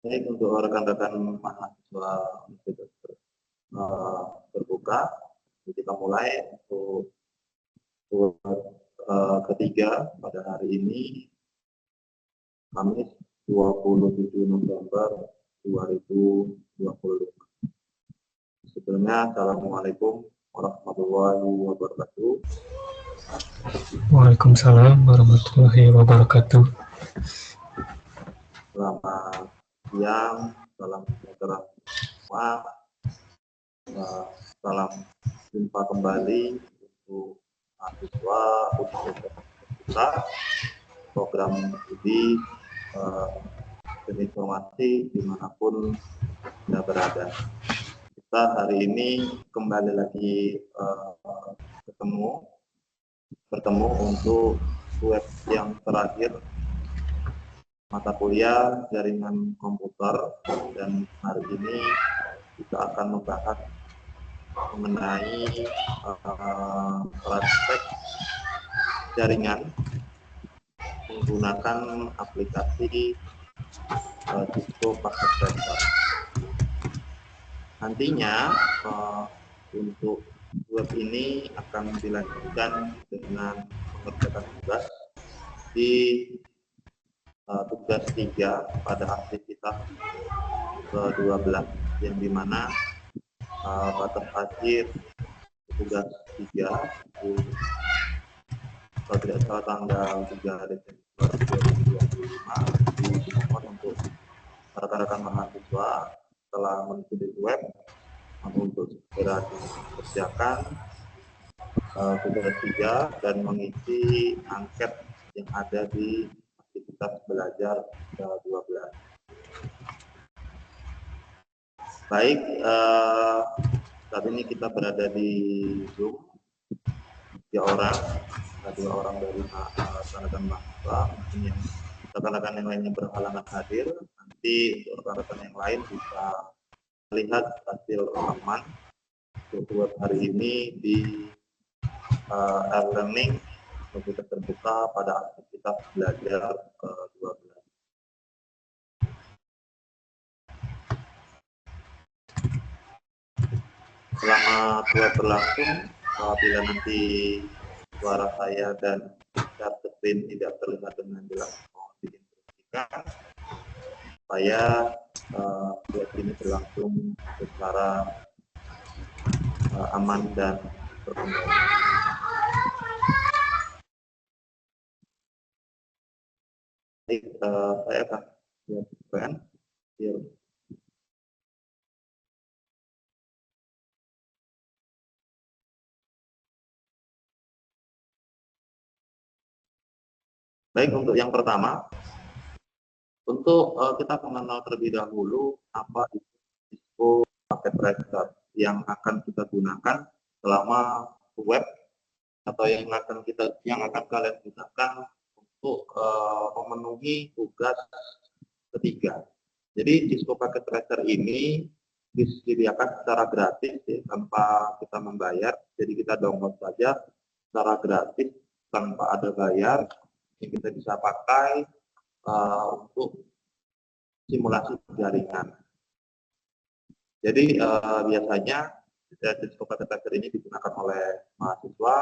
Baik, untuk rekan-rekan mahasiswa universitas terbuka, kita mulai untuk ketiga pada hari ini, Kamis 27 November 2020. Sebelumnya, Assalamualaikum warahmatullahi wabarakatuh. Waalaikumsalam warahmatullahi wabarakatuh. Selamat siang, salam sejahtera semua. Salam jumpa kembali untuk mahasiswa Universitas kita, program studi informasi dimanapun Anda berada. Kita hari ini kembali lagi bertemu untuk web yang terakhir mata kuliah jaringan komputer, dan hari ini kita akan membahas mengenai praktek jaringan menggunakan aplikasi Cisco Packet Tracer. Nantinya untuk web ini akan dilanjutkan dengan mengerjakan tugas di tugas 3 pada aktivitas ke-12, yang dimana batas akhir tugas 3 itu kalau tidak salah tanggal 3 Desember 2025 dimohon untuk rekan-rekan mahasiswa telah mengikuti web untuk segera dikerjakan tugas 3 dan mengisi angket yang ada di aktivitas belajar ke-12. Baik, saat ini kita berada di Zoom, 3 orang, 2 orang dari rekan-rekan mahasiswa, mungkin yang rekan-rekan yang lainnya berhalangan hadir. Nanti untuk rekan-rekan yang lain bisa melihat hasil rekaman untuk web hari ini di e-learning komputer terbuka pada aktivitas belajar ke-12. Selama web berlangsung, apabila nanti suara saya dan share screen tidak terlihat dengan jelas, mohon diinstruksikan supaya web ini berlangsung secara aman dan terkendali. Baik, saya akan lihatkan. Baik, untuk yang pertama, untuk kita mengenal terlebih dahulu apa itu Cisco Packet Tracer yang akan kita gunakan selama web atau yang akan kalian gunakan untuk memenuhi tugas ketiga. Jadi Cisco Packet Tracer ini disediakan secara gratis ya, tanpa kita membayar. Jadi kita download saja secara gratis tanpa ada bayar. Yang kita bisa pakai untuk simulasi jaringan. Jadi biasanya Cisco Packet Tracer ini digunakan oleh mahasiswa,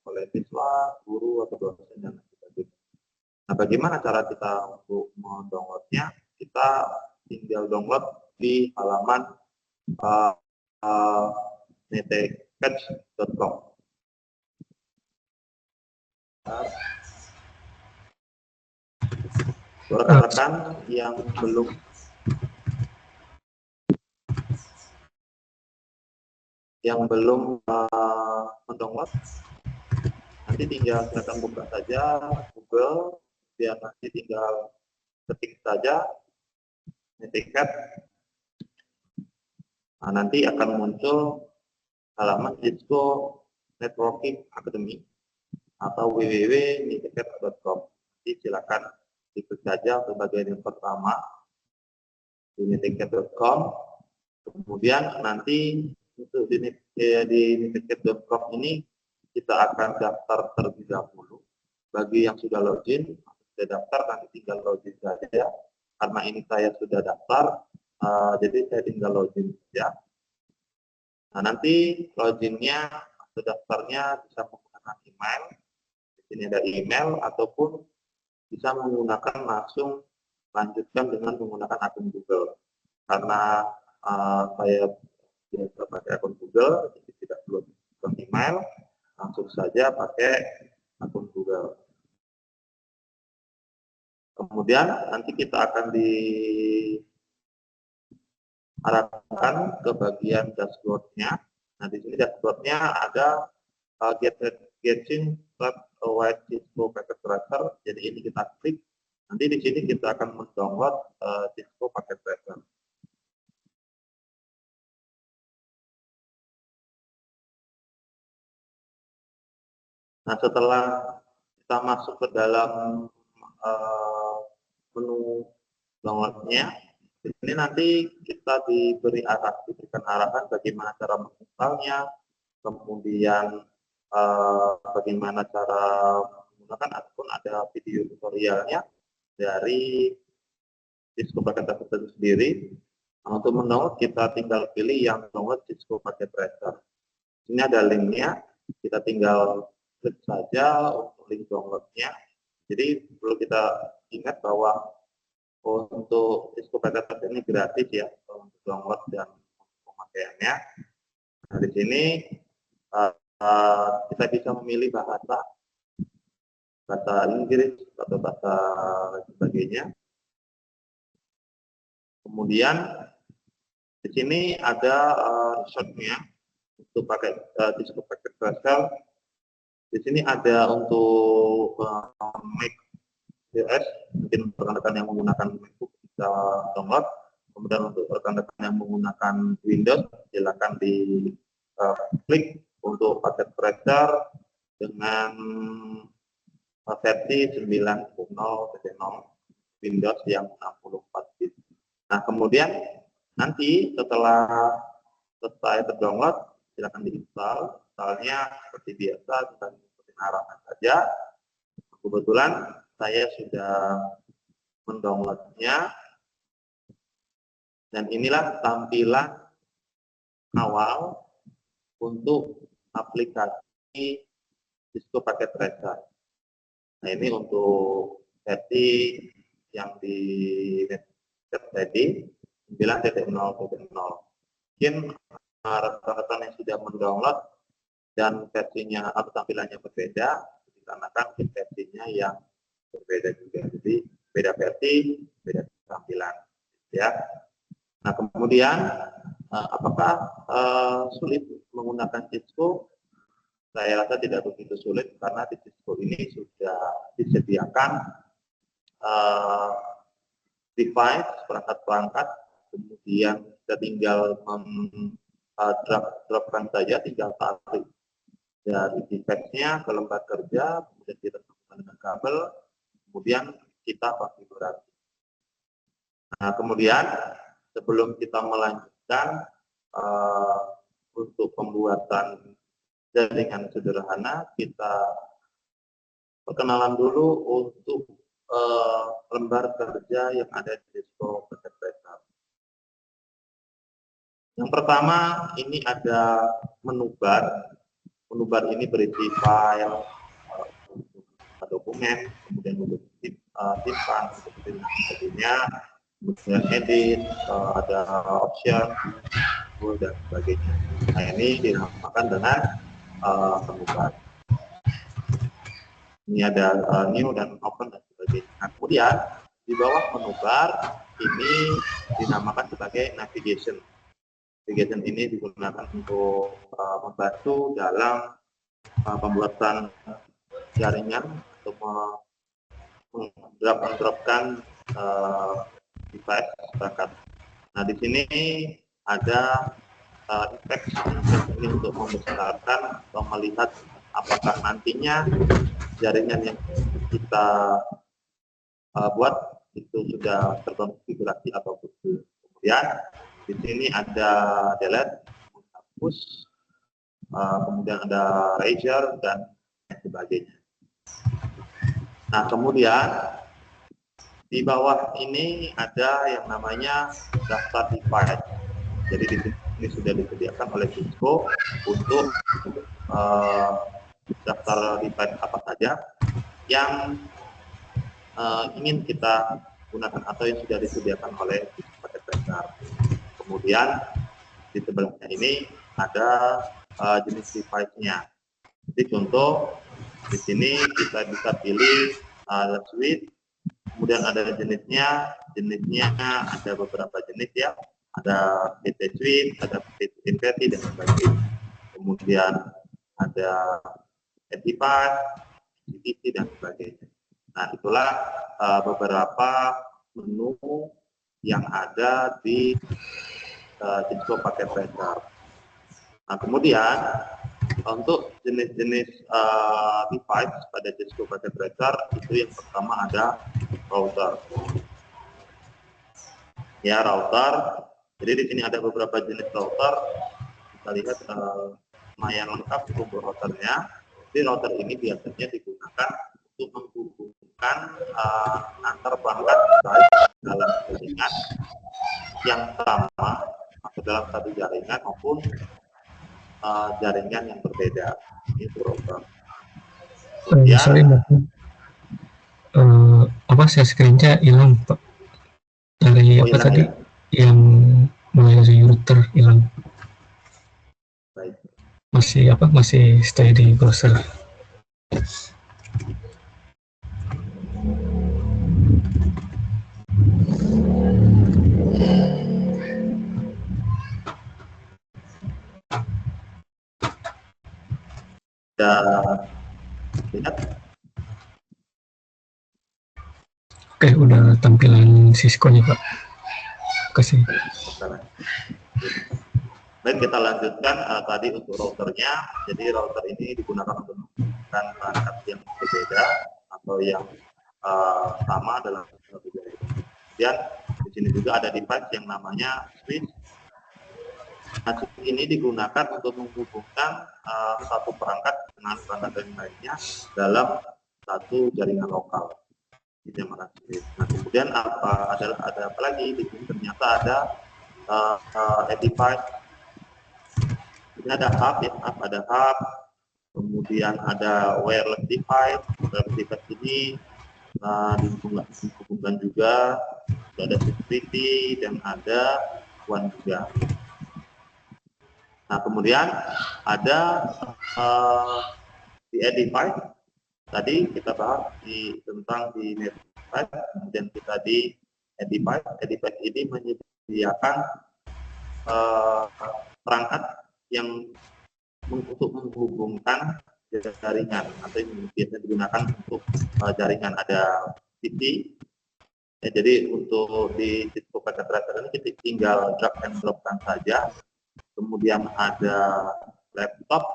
oleh siswa, guru, atau dosen, dan sebagainya. Nah, bagaimana cara kita untuk mendownloadnya? Kita tinggal download di halaman netekatch.com. Rekan-rekan yang belum mendownload, nanti tinggal silakan buka saja Google, biar nanti tinggal ketik saja netiket. Nah, nanti akan muncul halaman Cisco Networking Academy atau www.netiket.com. Nanti silakan klik saja ke bagian yang pertama di netiket.com. Kemudian nanti untuk di netiket.com ini kita akan daftar terlebih dahulu. Bagi yang sudah login, sudah daftar, nanti tinggal login saja. Karena ini saya sudah daftar, jadi saya tinggal login saja. Nah, nanti loginnya atau daftarnya bisa menggunakan email. Di sini ada email, ataupun bisa menggunakan langsung lanjutkan dengan menggunakan akun Google. Karena saya biasa pakai akun Google, jadi tidak perlu email, langsung saja pakai akun Google. Kemudian nanti kita akan diarahkan ke bagian dashboard-nya. Nah, di sini dashboard-nya ada getting white Cisco packet tracer. Jadi ini kita klik. Nanti di sini kita akan mendownload Cisco packet tracer. Nah, setelah kita masuk ke dalam menu download-nya, di sini nanti kita diberikan arahan bagaimana cara menginstalnya, kemudian bagaimana cara menggunakan, ataupun ada video tutorialnya dari Cisco Packet Tracer itu sendiri. Nah, untuk mendownload kita tinggal pilih yang download Cisco Packet Tracer. Ini ada linknya, kita tinggal klik saja untuk link downloadnya. Jadi perlu kita ingat bahwa untuk Cisco Packet Tracer ini gratis ya untuk download dan pemakaiannya. Nah, di sini kita bisa memilih bahasa Inggris atau bahasa sebagainya. Kemudian di sini ada shortnya untuk pakai Cisco Packet Tracer. Di sini ada untuk Mac OS, mungkin rekan-rekan yang menggunakan MacBook bisa download. Kemudian untuk rekan-rekan yang menggunakan Windows, silakan diklik untuk paket tracer dengan versi 9.0.0 Windows yang 64 bit. Nah, kemudian nanti setelah selesai terdownload, silakan diinstal. Installnya seperti biasa, kita ikuti arahan saja. Kebetulan saya sudah mendownloadnya, dan inilah tampilan awal untuk aplikasi Cisco Packet Tracer. Nah, ini untuk versi yang di tadi 9.0.0. Mungkin rekan-rekan yang sudah mendownload dan versinya atau tampilannya berbeda, dikarenakan versinya yang berbeda juga. Jadi beda versi, beda tampilan, ya. Nah, kemudian apakah sulit menggunakan Cisco? Saya rasa tidak begitu sulit, karena di Cisco ini sudah disediakan device, perangkat-perangkat, kemudian kita tinggal dropkan saja, tinggal tarik dari device-nya ke lembar kerja, kemudian kita sambungkan dengan kabel, kemudian kita konfigurasi. Nah, kemudian sebelum kita melanjutkan untuk pembuatan jaringan sederhana, kita perkenalan dulu untuk lembar kerja yang ada di Cisco Packet Tracer. Yang pertama, ini ada menu bar. Menu bar ini berisi file, dokumen, kemudian untuk simpan, dan sebagainya, kemudian edit, ada option, dan sebagainya. Nah, ini dinamakan dengan menu bar. Ini ada new dan open dan sebagainya. Nah, kemudian di bawah menu bar ini dinamakan sebagai navigation. Navigation ini digunakan untuk membantu dalam pembuatan jaringan atau mendrop-dropkan device perangkat. Nah, di sini ada teks ini untuk membesarkan atau melihat apakah nantinya jaringan yang kita buat itu sudah terkonfigurasi atau belum. Kemudian di sini ada delete, hapus, kemudian ada erasure dan sebagainya. Nah, kemudian di bawah ini ada yang namanya daftar device. Jadi di sini sudah disediakan oleh Cisco untuk daftar device apa saja yang ingin kita gunakan atau yang sudah disediakan oleh Packet Tracer. Kemudian di sebelahnya ini ada jenis device-nya. Jadi contoh di sini kita bisa pilih switch, Kemudian ada jenisnya ada beberapa jenis ya, ada PT Switch, ada PT Inverti dan sebagainya. Kemudian ada SD5, CTC dan sebagainya. Nah, itulah beberapa menu yang ada di Cisco paket tracer. Nah, kemudian untuk jenis-jenis device pada Cisco paket tracer itu yang pertama ada router. Ya, router. Jadi di sini ada beberapa jenis router. Kita lihat lumayan lengkap untuk routernya. Jadi router ini biasanya digunakan untuk menghubungkan antar perangkat baik dalam jaringan yang sama atau dalam satu jaringan maupun jaringan yang berbeda. Ini router. Kemudian, sorry apa share screen-nya hilang Pak dari apa tadi ya? Yang melalui router hilang. Baik. Masih stay di browser. Lihat. Oke, udah tampilan Cisco-nya Pak. Kasih. Baik, kita lanjutkan tadi untuk routernya. Jadi router ini digunakan untuk menggunakan perangkat yang berbeda atau yang sama dalam satu jaringan. Kemudian di sini juga ada device yang namanya switch. Nah, switch ini digunakan untuk menghubungkan satu perangkat dengan perangkat yang lainnya dalam satu jaringan lokal. Nah, kemudian ada apa lagi? Di sini ternyata ada device. Ini ada hub, ya, ada hub. Kemudian ada wireless device. Wireless device ini dihubungkan juga. Ada security dan ada WAN juga. Nah, kemudian ada di device. Tadi kita bahas tentang di network, kemudian kita di device. Device ini menyediakan perangkat yang untuk menghubungkan jaringan atau yang biasa digunakan untuk jaringan. Ada PC. Ya, jadi untuk di Cisco paket tracer ini kita tinggal drag and drop-kan saja. Kemudian ada laptop,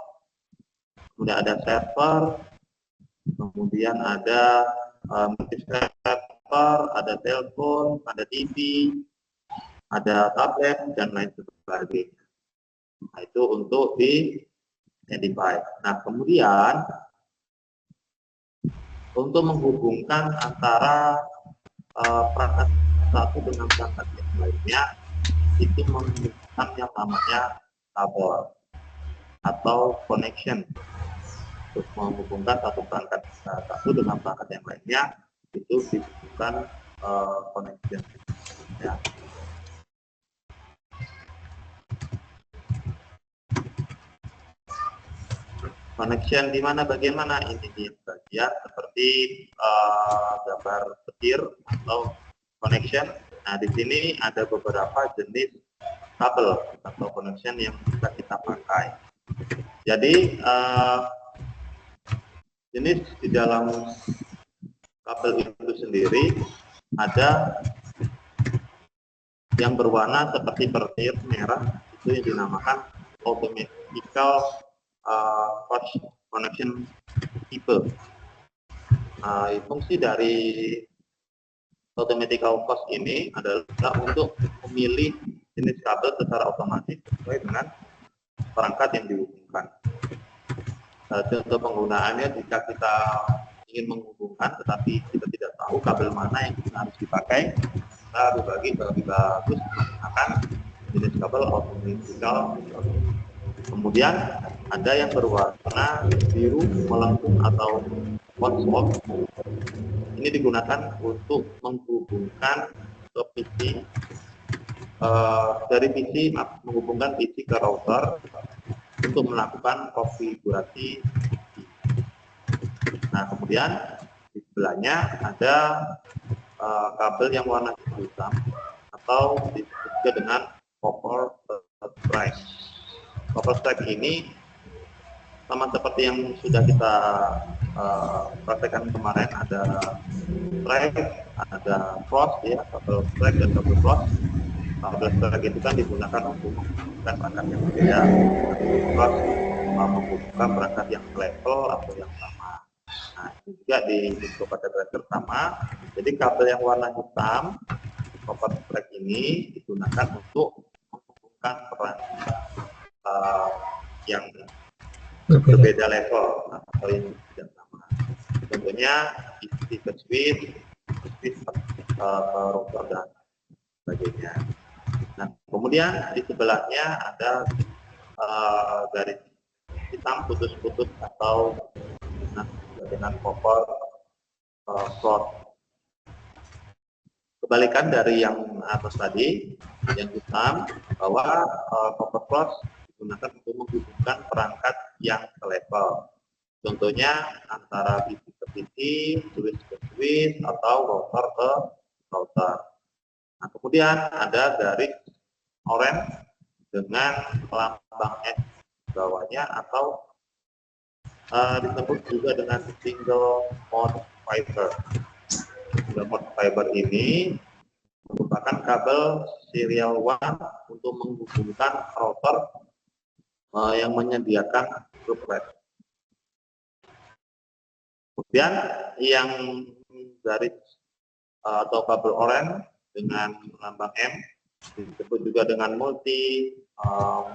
kemudian ada server, kemudian ada server, ada telepon, ada TV, ada tablet dan lain sebagainya. Nah, itu untuk di device. Nah, kemudian untuk menghubungkan antara perangkat satu dengan perangkat yang lainnya itu menggunakan yang namanya kabel atau connection. Untuk menghubungkan satu perangkat satu dengan perangkat yang lainnya itu dibutuhkan connection. Ya. Connection di mana bagaimana? Ini di bagian seperti gambar petir atau connection. Nah, di sini ada beberapa jenis kabel atau connection yang bisa kita pakai. Jadi jenis di dalam kabel itu sendiri ada yang berwarna seperti petir merah, itu yang dinamakan automatical coach connection tipe. Fungsi dari automatical coach ini adalah untuk memilih jenis kabel secara otomatis sesuai dengan perangkat yang dihubungkan. Contoh penggunaannya jika kita ingin menghubungkan tetapi kita tidak tahu kabel mana yang harus dipakai, kita lebih bagus menggunakan jenis kabel automatical. Kemudian ada yang berwarna biru melengkung atau watch-off. Ini digunakan untuk menghubungkan ke PC dari PC menghubungkan PC ke router untuk melakukan konfigurasi. Nah, kemudian di sebelahnya ada kabel yang warna hitam atau disebut juga dengan copper stripe. Copper stripe ini sama seperti yang sudah kita praktekkan kemarin, ada stripe, ada cross ya, double stripe dan double cross. Double stripe itu kan digunakan untuk menghubungkan perangkat yang berbeda. Cross menghubungkan perangkat yang level atau yang sama. Nah, ini juga di disco pada driver sama. Jadi kabel yang warna hitam copper stripe ini digunakan untuk menghubungkan perangkat yang berbeda level atau yang tidak sama. Contohnya speaker switch, router dan sebagainya. Nah, kemudian di sebelahnya ada garis hitam putus-putus atau dengan copper cross. Kebalikan dari yang atas tadi, yang hitam, bahwa copper cross digunakan untuk menghubungkan perangkat yang selevel. Contohnya antara PC ke PC, switch ke switch, atau router ke router. Nah, kemudian ada garis orange dengan lambang X bawahnya atau disebut juga dengan single mode fiber. Single mode fiber ini merupakan kabel serial 1 untuk menghubungkan router yang menyediakan grup red. Kemudian yang garis atau kabel orange dengan lambang M disebut juga dengan multi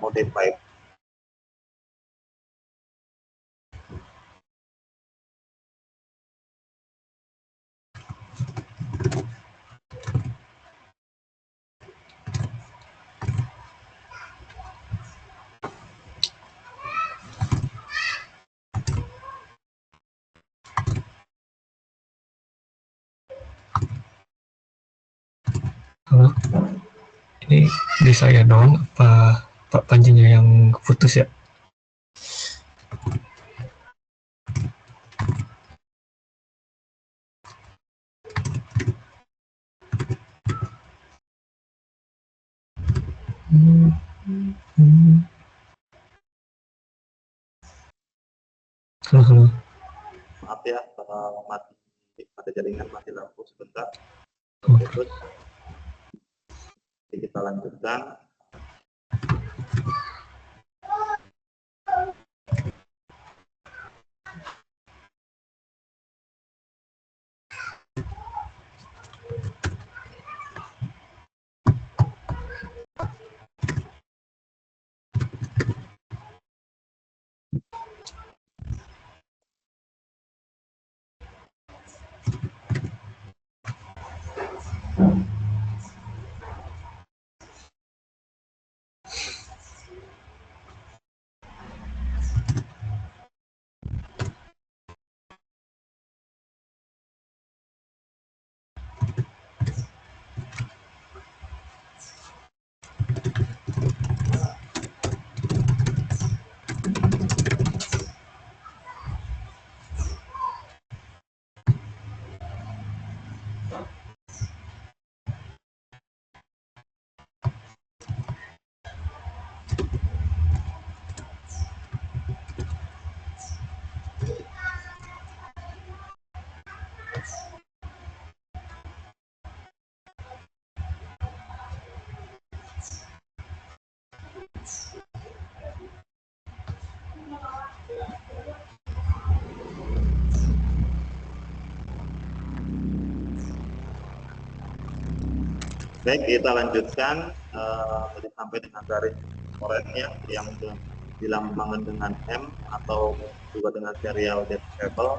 mode fiber. Halo, ini di saya doang apa Pak Panjinya yang putus ya? Halo. Maaf ya, mati pada jaringan, mati lampu sebentar. Terus kita lanjutkan. Baik, kita lanjutkan tadi sampai dengan garis orange yang dilambangkan dengan M atau juga dengan serial data cable.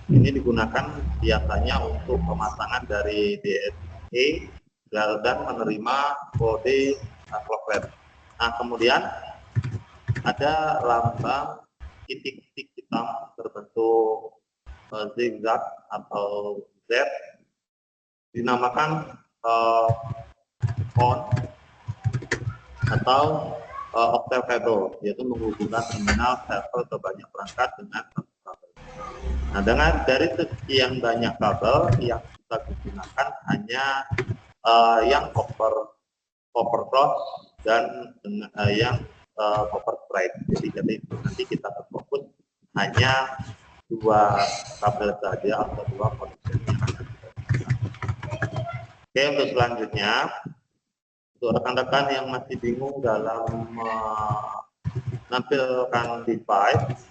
Ini digunakan biasanya untuk pemasangan dari DSP dan menerima kode clock red. Nah, kemudian ada lambang titik-titik hitam berbentuk zigzag atau Z, dinamakan on atau octave cable, yaitu menghubungkan terminal server ke banyak perangkat dengan satu kabel. Nah, dengan dari sekian banyak kabel yang kita kita gunakan hanya yang copper cross dan yang copper straight. Jadi nanti kita berfokus hanya 2 kabel saja atau 2 connection yang akan kita gunakan. Oke, untuk selanjutnya, untuk rekan-rekan yang masih bingung dalam menampilkan device,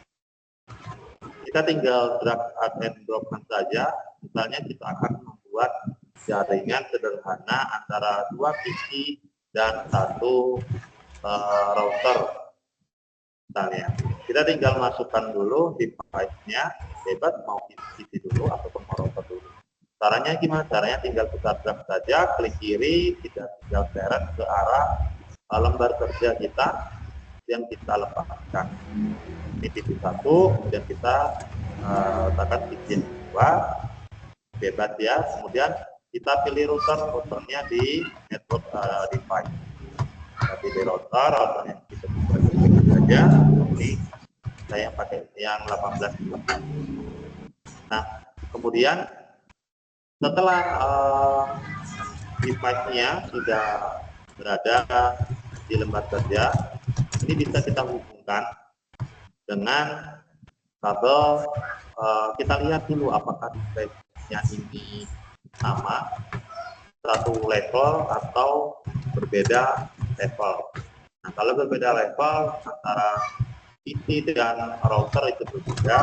kita tinggal drag and dropkan saja. Misalnya kita akan membuat jaringan sederhana antara 2 PC dan 1 router. Misalnya, kita tinggal masukkan dulu device-nya, bebas mau PC dulu ataupun mau router dulu. Caranya gimana? Caranya tinggal kita drag saja, klik kiri, kita tinggal seret ke arah lembar kerja kita yang kita lepaskan. Ini PC 1, kemudian kita letakkan PC 2, bebas ya. Kemudian kita pilih routernya di network device. Kita pilih routernya kita pilih saja. Ini saya pakai yang 18. Nah, kemudian setelah device-nya sudah berada di lembar kerja, ini bisa kita hubungkan dengan kabel. Kita lihat dulu apakah device-nya ini sama, satu level atau berbeda level. Nah, kalau berbeda level antara PC dan router itu berbeda,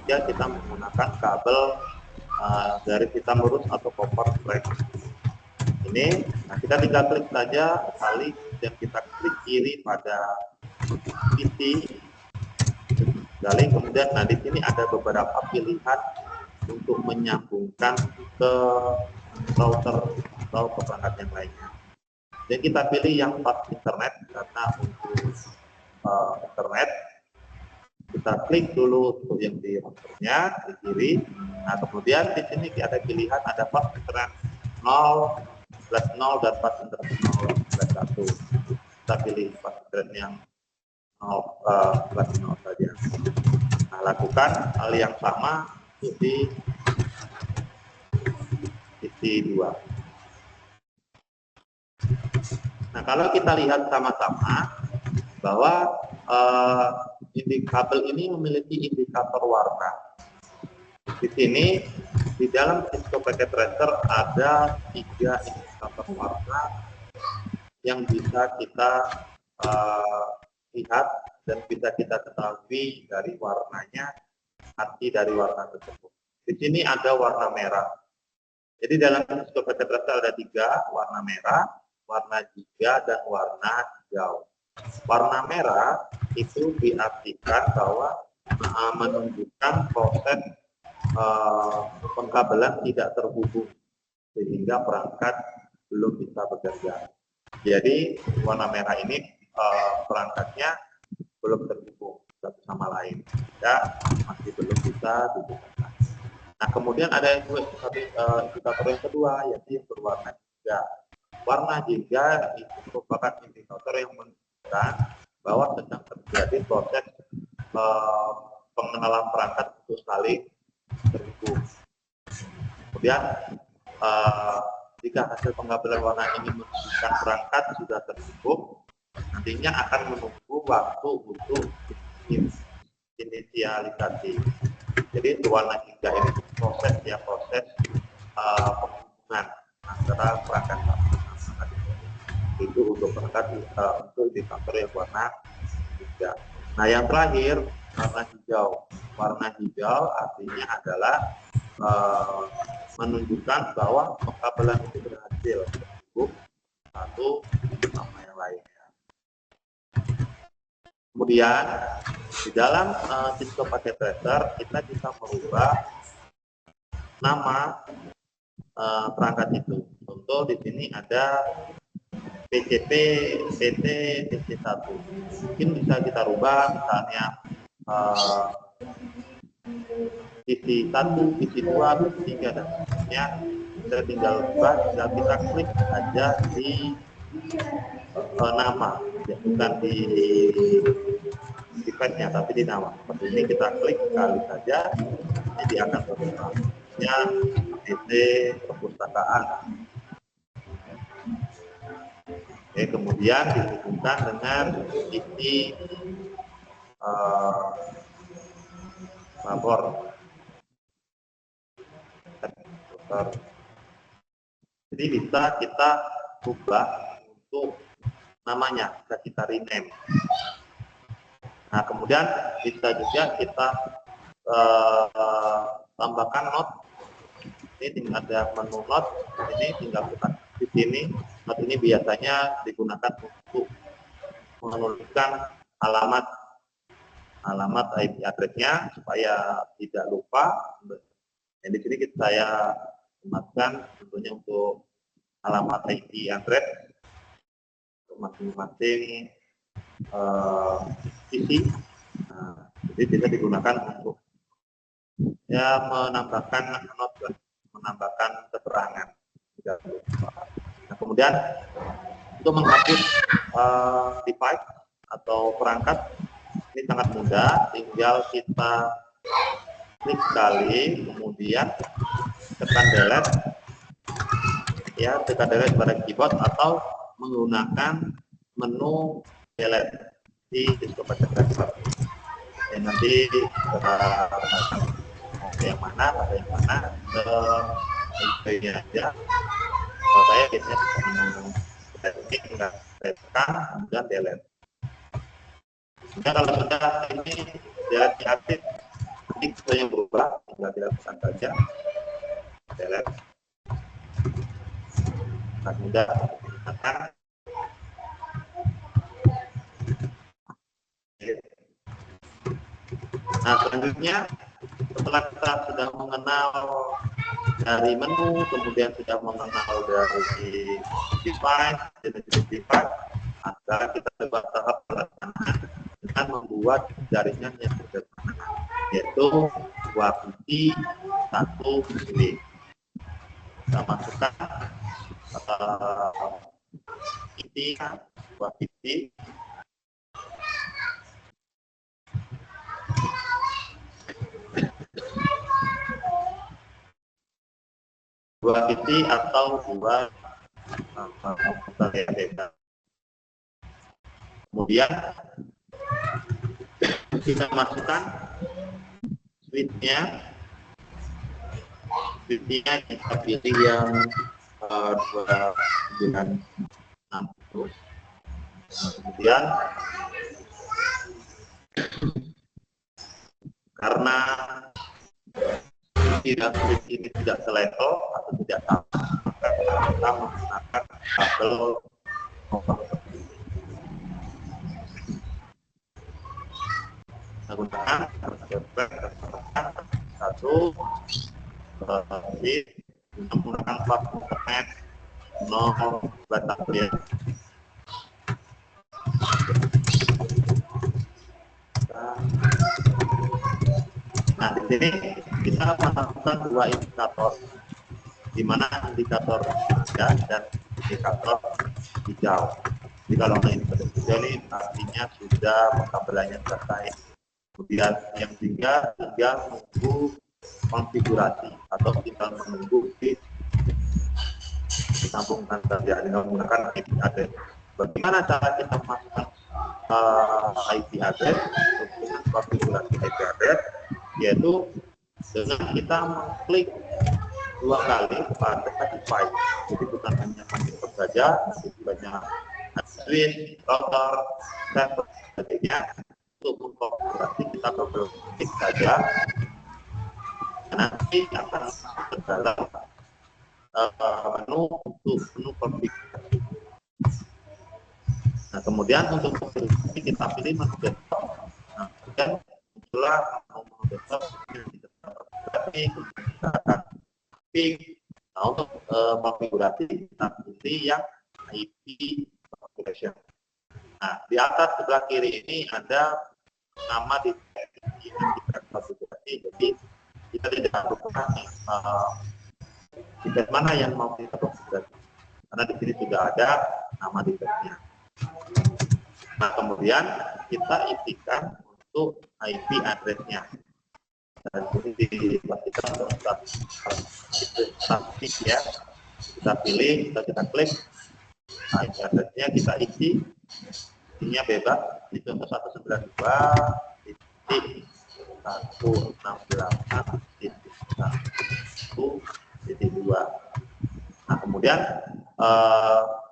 jika kita menggunakan kabel garis hitam lurus atau copper straight. Ini, nah kita tinggal klik saja sekali dan kita klik kiri pada PC sekali. Kemudian, nah di sini ada beberapa pilihan untuk menyambungkan ke router atau ke perangkat yang lainnya. Dan kita pilih yang fast internet karena untuk internet kita klik dulu untuk yang di routernya di kiri. Nah kemudian di sini ada pilihan ada fast internet 0/0 dan fast internet 0/1. Kita pilih fast internet yang 0/0 saja. Nah, lakukan hal yang sama untuk di PC 2. Nah, kalau kita lihat sama-sama bahwa kabel ini memiliki indikator warna. Di sini di dalam Cisco Packet Tracer ada 3 indikator warna yang bisa kita lihat dan bisa kita ketahui dari warnanya, arti dari warna tersebut. Di sini ada warna merah. Jadi dalam Cisco Packet Tracer ada 3, warna merah, warna giga, dan warna hijau. Warna merah itu diartikan bahwa menunjukkan proses pengkabelan tidak terhubung sehingga perangkat belum bisa bekerja. Jadi warna merah ini perangkatnya belum terhubung satu sama lain, ya masih belum bisa digunakan. Nah kemudian ada indikator yang kedua yaitu yang berwarna giga. Warna giga itu merupakan indikator yang menunjukkan bahwa sedang terjadi proses pengenalan perangkat untuk saling terhubung. Kemudian jika hasil pengkabelan warna ini menunjukkan perangkat sudah terhubung, nantinya akan menunggu waktu untuk inisialisasi. Jadi warna giga ini proses penghubungan antara perangkat itu untuk perangkat untuk indikator yang warna giga. Nah yang terakhir warna hijau. Warna hijau artinya adalah menunjukkan bahwa pengkabelan itu berhasil terhubung satu sama yang lainnya. Kemudian di dalam Cisco Packet Tracer kita bisa merubah nama perangkat itu. Contoh di sini ada PCP PT PC1. Mungkin bisa kita rubah misalnya PC1, PC2, PC3 dan seterusnya. Kita tinggal rubah, tinggal kita klik saja di nama, ya, bukan di device-nya tapi di nama. Seperti ini kita klik sekali saja, ini dia akan berubah. Ya, DC perpustakaan. Oke, kemudian dihubungkan dengan isi lapor. Jadi bisa kita ubah untuk namanya, bisa kita rename. Nah, kemudian bisa juga kita tambahkan note. Ini tinggal ada menu note, ini tinggal kita di sini. Note ini biasanya digunakan untuk menuliskan alamat IP address-nya supaya tidak lupa. Dan di sini saya tempatkan tentunya untuk alamat IP address untuk masing-masing sisi. Nah, jadi bisa digunakan untuk ya menambahkan note, menambahkan keterangan. Nah, kemudian untuk menghapus device atau perangkat ini sangat mudah, tinggal kita klik sekali, kemudian tekan delete, ya tekan delete pada keyboard atau menggunakan menu delete di Cisco Packet Tracer. Ya, nanti yang mana IP-nya aja. Kalau saya biasanya tinggal tekan kemudian delete. Nah, kalau sudah ini delete aktif, nanti saya berubah, tinggal dilakukan saja delete. Nah, sudah akan nah, selanjutnya setelah kita sudah mengenal dari menu, kemudian sudah mengenal dari device, jenis device, maka kita coba tahap pelaksanaan dengan membuat jaringan yang sederhana, yaitu 2 biji 1 milik. Kita masukkan isi 2 biji. Dua biji atau 2 komputer. Kemudian kita masukkan switch-nya. Switch-nya kita pilih yang 296. Kemudian karena switch ini tidak selevel atau tidak sama, maka kita menggunakan kabel menggunakan satu menggunakan plat internet 0 batavia. Nah, di sini kita melakukan 2 indikator, di mana indikator merah dan indikator hijau. Jadi kalau indikator hijau ini artinya sudah pengkabelannya selesai. Kemudian yang tinggal menunggu konfigurasi atau tinggal menunggu disambungkan saja dengan menggunakan IP address. Bagaimana cara kita memasukkan IP address dengan konfigurasi IP address? Yaitu dengan kita mengklik 2 kali pada device. Jadi bukan hanya monitor saja, tapi banyak switch, router, dan sebagainya. Untuk mengkonfigurasi kita perlu klik saja. Nanti akan ke dalam menu untuk menu konfigurasi. Nah, kemudian untuk konfigurasi kita pilih menu desktop. Nah, kemudian setelah menu desktop kita akan pilih. Nah, untuk konfigurasi kita pilih yang IP configuration. Nah, di atas sebelah kiri ini ada nama di konfigurasi. Jadi kita tidak lupa device mana yang mau kita konfigurasi, karena di sini sudah ada nama device-nya. Nah, kemudian kita isikan untuk IP address-nya. dan ini dipastikan untuk statis ya. Kita pilih, kita klik, nah, address-nya kita isi, isinya bebas, itu untuk 192.168.1.2. Nah, kemudian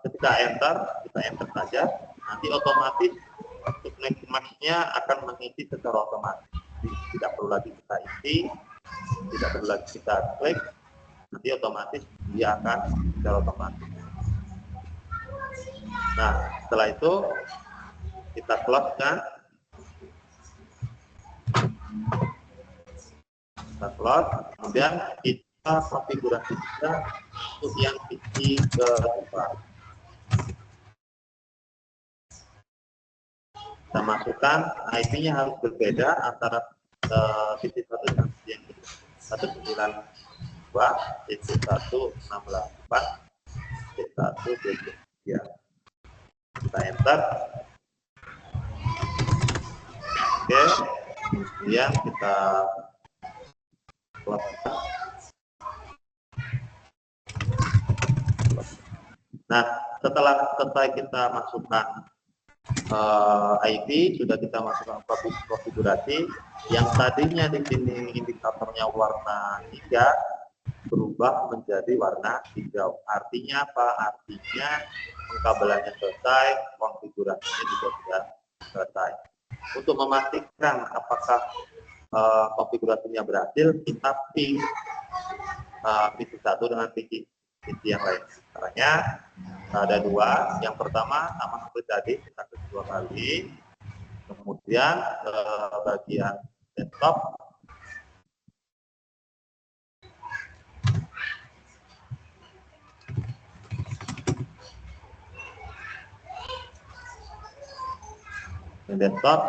ketika enter, kita enter saja, nanti otomatis untuk next match-nya akan mengisi secara otomatis. Jadi, tidak perlu lagi kita isi, tidak perlu lagi kita klik, nanti otomatis dia akan secara otomatis. Nah, setelah itu kita close kan, kita close, kemudian kita konfigurasi juga untuk yang isi ke depan. Kita masukkan IP-nya harus berbeda antara PC 1 yang 192.168.1.3. Kita enter. Oke, kemudian kita close. Nah, setelah selesai kita masukkan IP, sudah kita masukkan konfigurasi, yang tadinya di sini indikatornya warna 3 berubah menjadi warna hijau. Artinya apa? Artinya pengkabelannya selesai, konfigurasinya juga sudah selesai. Untuk memastikan apakah konfigurasinya berhasil, kita ping PC 1 dengan PC yang lain. Caranya ada dua. Yang pertama sama seperti tadi, kita klik 2 kali. Kemudian bagian desktop,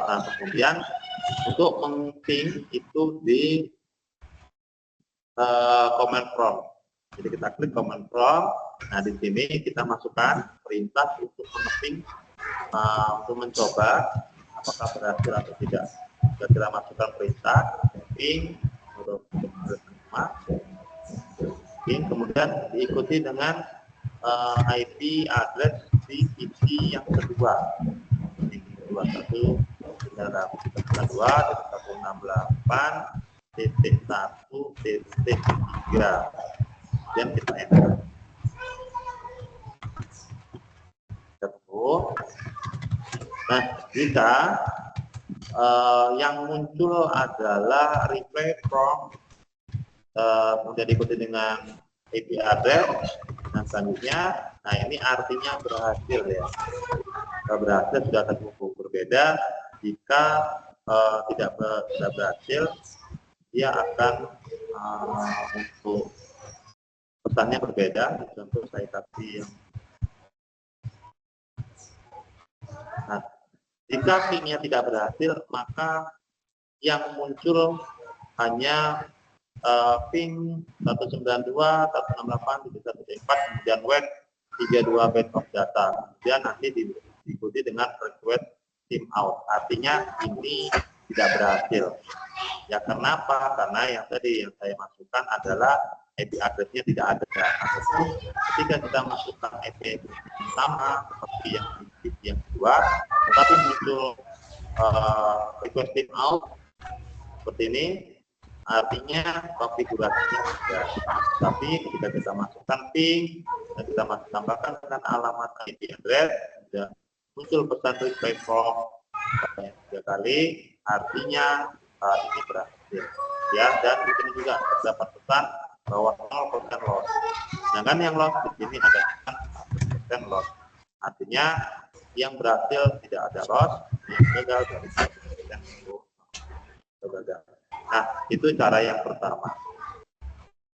nah kemudian untuk meng-ping itu di command prompt. Jadi kita klik command prompt. Nah, di sini kita masukkan perintah untuk meng-ping, untuk mencoba apakah berhasil atau tidak. Kita masukkan perintah ping, kemudian diikuti dengan IP address di PC yang kedua. Ini 21.168.1.3. Dan kita enter. Nah, jika yang muncul adalah replay from, kemudian diikuti dengan IP address, dan selanjutnya, nah ini artinya berhasil ya. Berhasil sudah terhubung. Berbeda jika tidak berhasil, dia akan untuk pesannya berbeda. Contoh saya kasih yang, nah, jika pingnya tidak berhasil, maka yang muncul hanya ping 192.168.1.4, kemudian web 32 byte of data. Kemudian nanti diikuti dengan request timeout. Artinya ini tidak berhasil. Ya kenapa? Karena yang tadi yang saya masukkan adalah IP address-nya tidak ada. Ataupun ketika kita masukkan IP yang sama seperti yang kedua, tetapi muncul request timeout seperti ini, artinya konfigurasinya tidak. Tapi ketika kita masukkan ping dan kita tambahkan dengan alamat IP address, sudah muncul pesan replay from 3 kali, artinya ini berhasil. Ya, dan di sini juga terdapat pesan bahwa 0% loss. Sedangkan yang loss di sini ada 1% loss. Artinya yang berhasil tidak ada loss, yang gagal dari 1% itu gagal. Nah, itu cara yang pertama.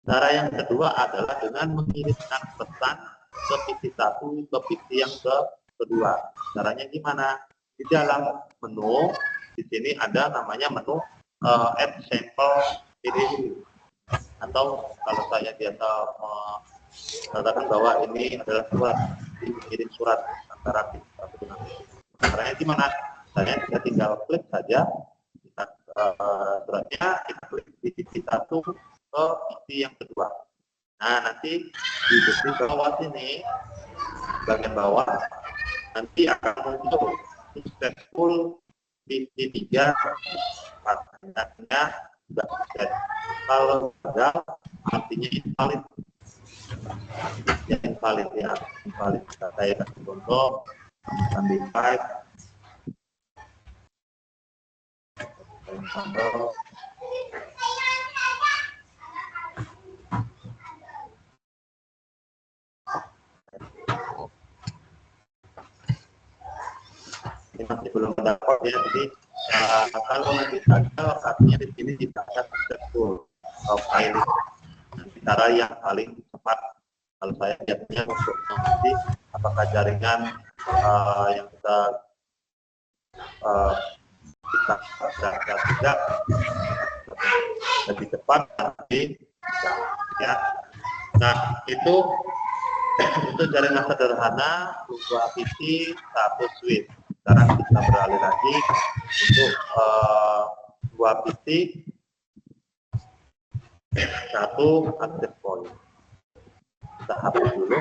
Cara yang kedua adalah dengan mengirimkan pesan ke PC 1 ke PC yang kedua. Caranya gimana? Di dalam menu di sini ada namanya menu add sample PDU, atau kalau saya biasa mengatakan bahwa ini adalah surat, dikirim surat antara PC 1 dengan PC. Caranya gimana? Saya tinggal klik saja suratnya, kita klik di PC 1 ke PC yang kedua. Nah, nanti di bawah sini, bagian bawah, nanti akan muncul successful PC 3, artinya sudah sukses. Kalau gagal, artinya invalid. Ya, invalid ya, invalid. Saya kasih contoh, temukan device. Contoh. Ini masih belum ada code ya, jadi kalau nanti gagal, artinya di sini tidak ada successful filing. Cara yang paling cepat kalau saya lihatnya untuk mengerti apakah jaringan yang kita tidak lebih cepat nanti ya. Nah, itu untuk jaringan sederhana 2 PC 1 switch. Sekarang kita beralih lagi untuk 2 PC 1 access point. Kita hapus dulu.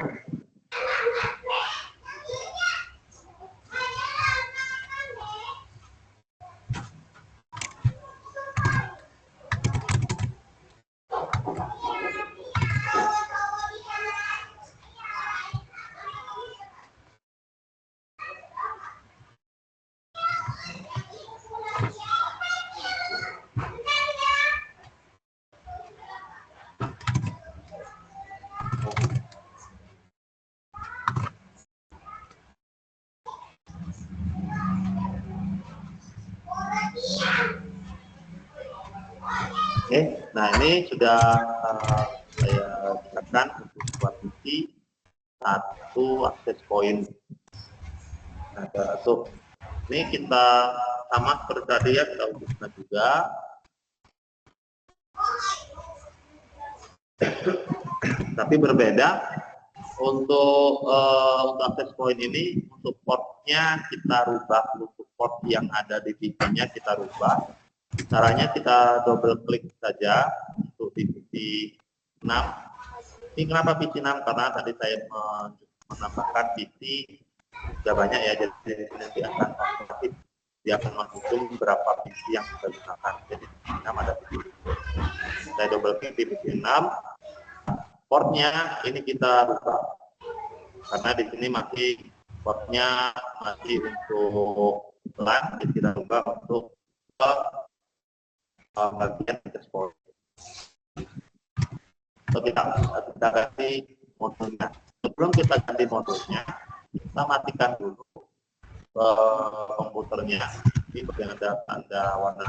Oke, nah ini sudah saya jelaskan untuk buat PC 1 access point. Nah, ini kita sama seperti tadi ya, kita hubungkan juga. Tapi berbeda untuk access point ini, untuk portnya kita rubah, untuk port yang ada di PC-nya kita rubah. Caranya kita double klik saja untuk di PC 6. Ini kenapa PC 6? Karena tadi saya menambahkan PC sudah banyak ya, jadi nanti akan otomatis dia akan menghitung berapa PC yang kita gunakan. Jadi di 6 ada PC. Saya double klik di PC 6, portnya ini kita rubah karena di sini masih portnya masih untuk LAN, jadi kita rubah untuk bagian access point. So, kita ganti modulnya. Sebelum kita ganti modulnya, kita matikan dulu komputernya. Ini bagian ada tanda warna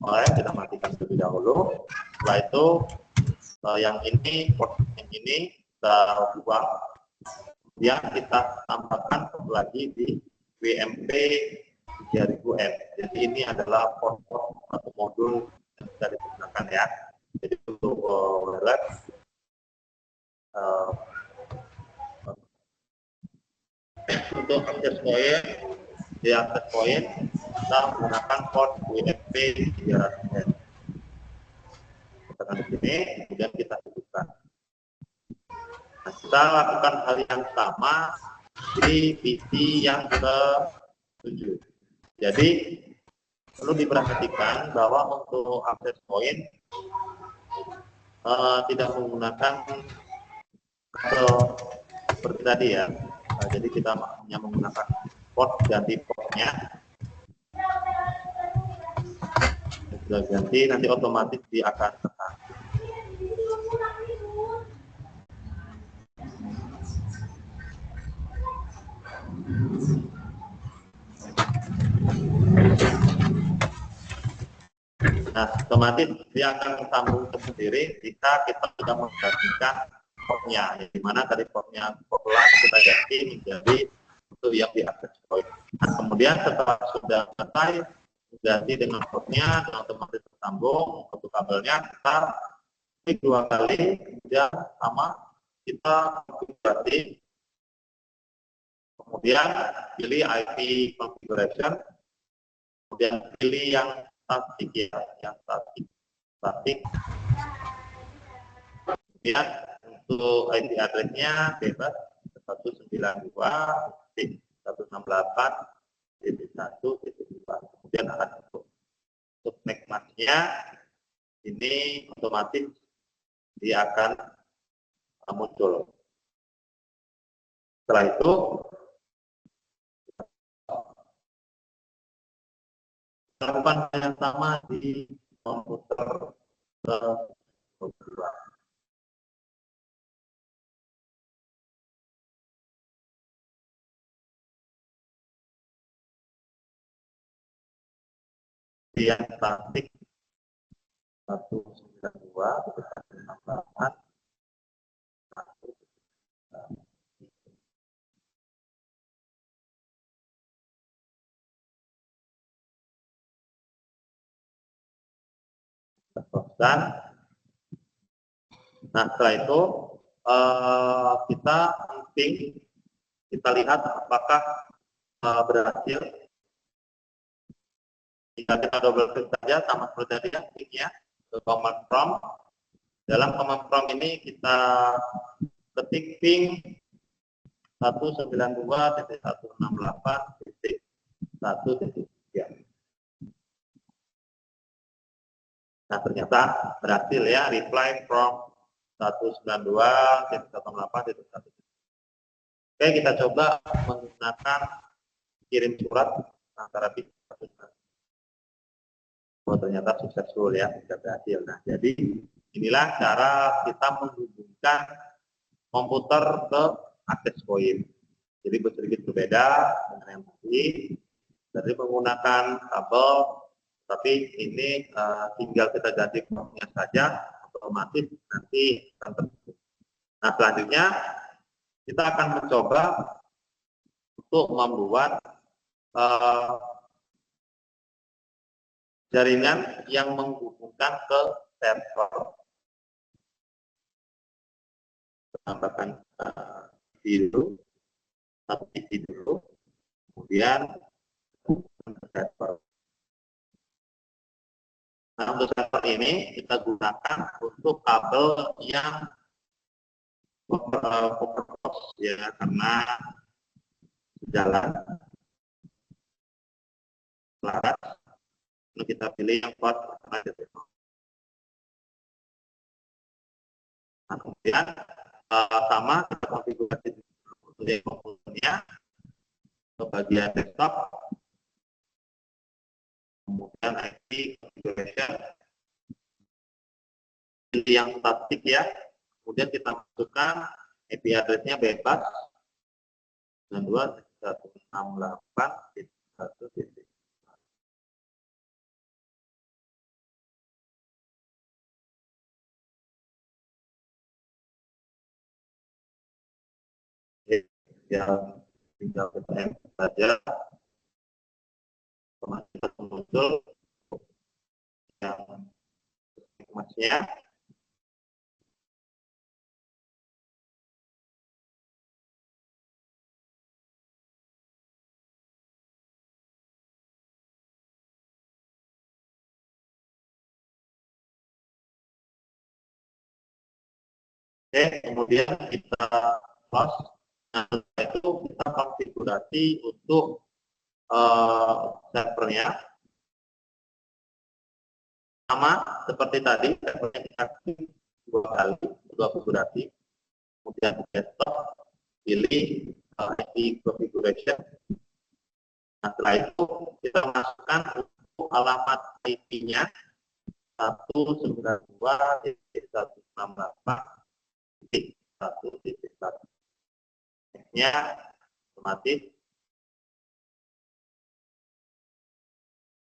oranye, kita matikan terlebih dahulu. Setelah itu yang ini, port yang ini kita buang. Kemudian kita tambahkan lagi di WMP 3000M. Jadi ini adalah port atau modul yang bisa digunakan ya. Jadi untuk wireless untuk access point, di access point kita menggunakan port WMP 300M. Tekan di sini, kemudian kita hidupkan. Nah, kita lakukan hal yang sama di PC yang ke-7. Jadi perlu diperhatikan bahwa untuk access point tidak menggunakan kabel seperti tadi ya. Jadi kita hanya menggunakan port, ganti portnya. Sudah ganti, nanti otomatis dia akan tekan. Nah, otomatis dia akan sambung sendiri jika kita sudah menggantikan portnya, di mana tadi portnya populer kita ganti menjadi untuk yang di access point. Nah, kemudian setelah sudah selesai ganti dengan portnya, dan otomatis tersambung untuk kabelnya, kita klik 2 kali, kemudian sama kita konfigurasi, kemudian pilih IP configuration, kemudian pilih yang static ya, yang static. statik. Kemudian untuk IP address-nya bebas 192.168.1.2. Kemudian akan untuk MAC-nya ini otomatis dia akan muncul. Setelah itu lakukan hal yang sama di komputer kedua. Yang statik 192.168. Dan nah setelah itu kita penting kita lihat apakah berhasil. Jika kita double klik saja sama seperti tadi ya, kliknya ke command prompt. Dalam command prompt ini kita ketik ping 192.168.1.3. Nah ternyata berhasil ya, reply from 192.168.1. Oke, kita coba menggunakan kirim surat antara ping 192. Oh ternyata successful ya, sudah berhasil. Nah jadi inilah cara kita menghubungkan komputer ke access point. Jadi sedikit berbeda dengan yang tadi. Dari menggunakan kabel, tapi ini tinggal kita ganti portnya saja, otomatis nanti akan terhubung. Nah selanjutnya kita akan mencoba untuk membuat jaringan yang menghubungkan ke server. Tambahkan dulu, satu isi dulu, kemudian ke server. Nah untuk server ini kita gunakan untuk kabel yang overbox ya, karena jalan selaras. Lalu kita pilih yang kuat. Nah, kemudian sama kita konfigurasi untuk komponennya ke bagian desktop, kemudian IP configuration, pilih yang statik ya, kemudian kita masukkan IP address-nya bebas 92.168.1.1. Yang tinggal kita enter saja, otomatis muncul yang informasinya. Oke, kemudian kita close. Nah, setelah itu kita konfigurasi untuk servernya. Sama seperti tadi, servernya kita klik 2 kali, 2 konfigurasi. Kemudian desktop, pilih IP configuration. Nah, setelah itu kita masukkan untuk alamat IP-nya 192.168.1.1. Nya otomatis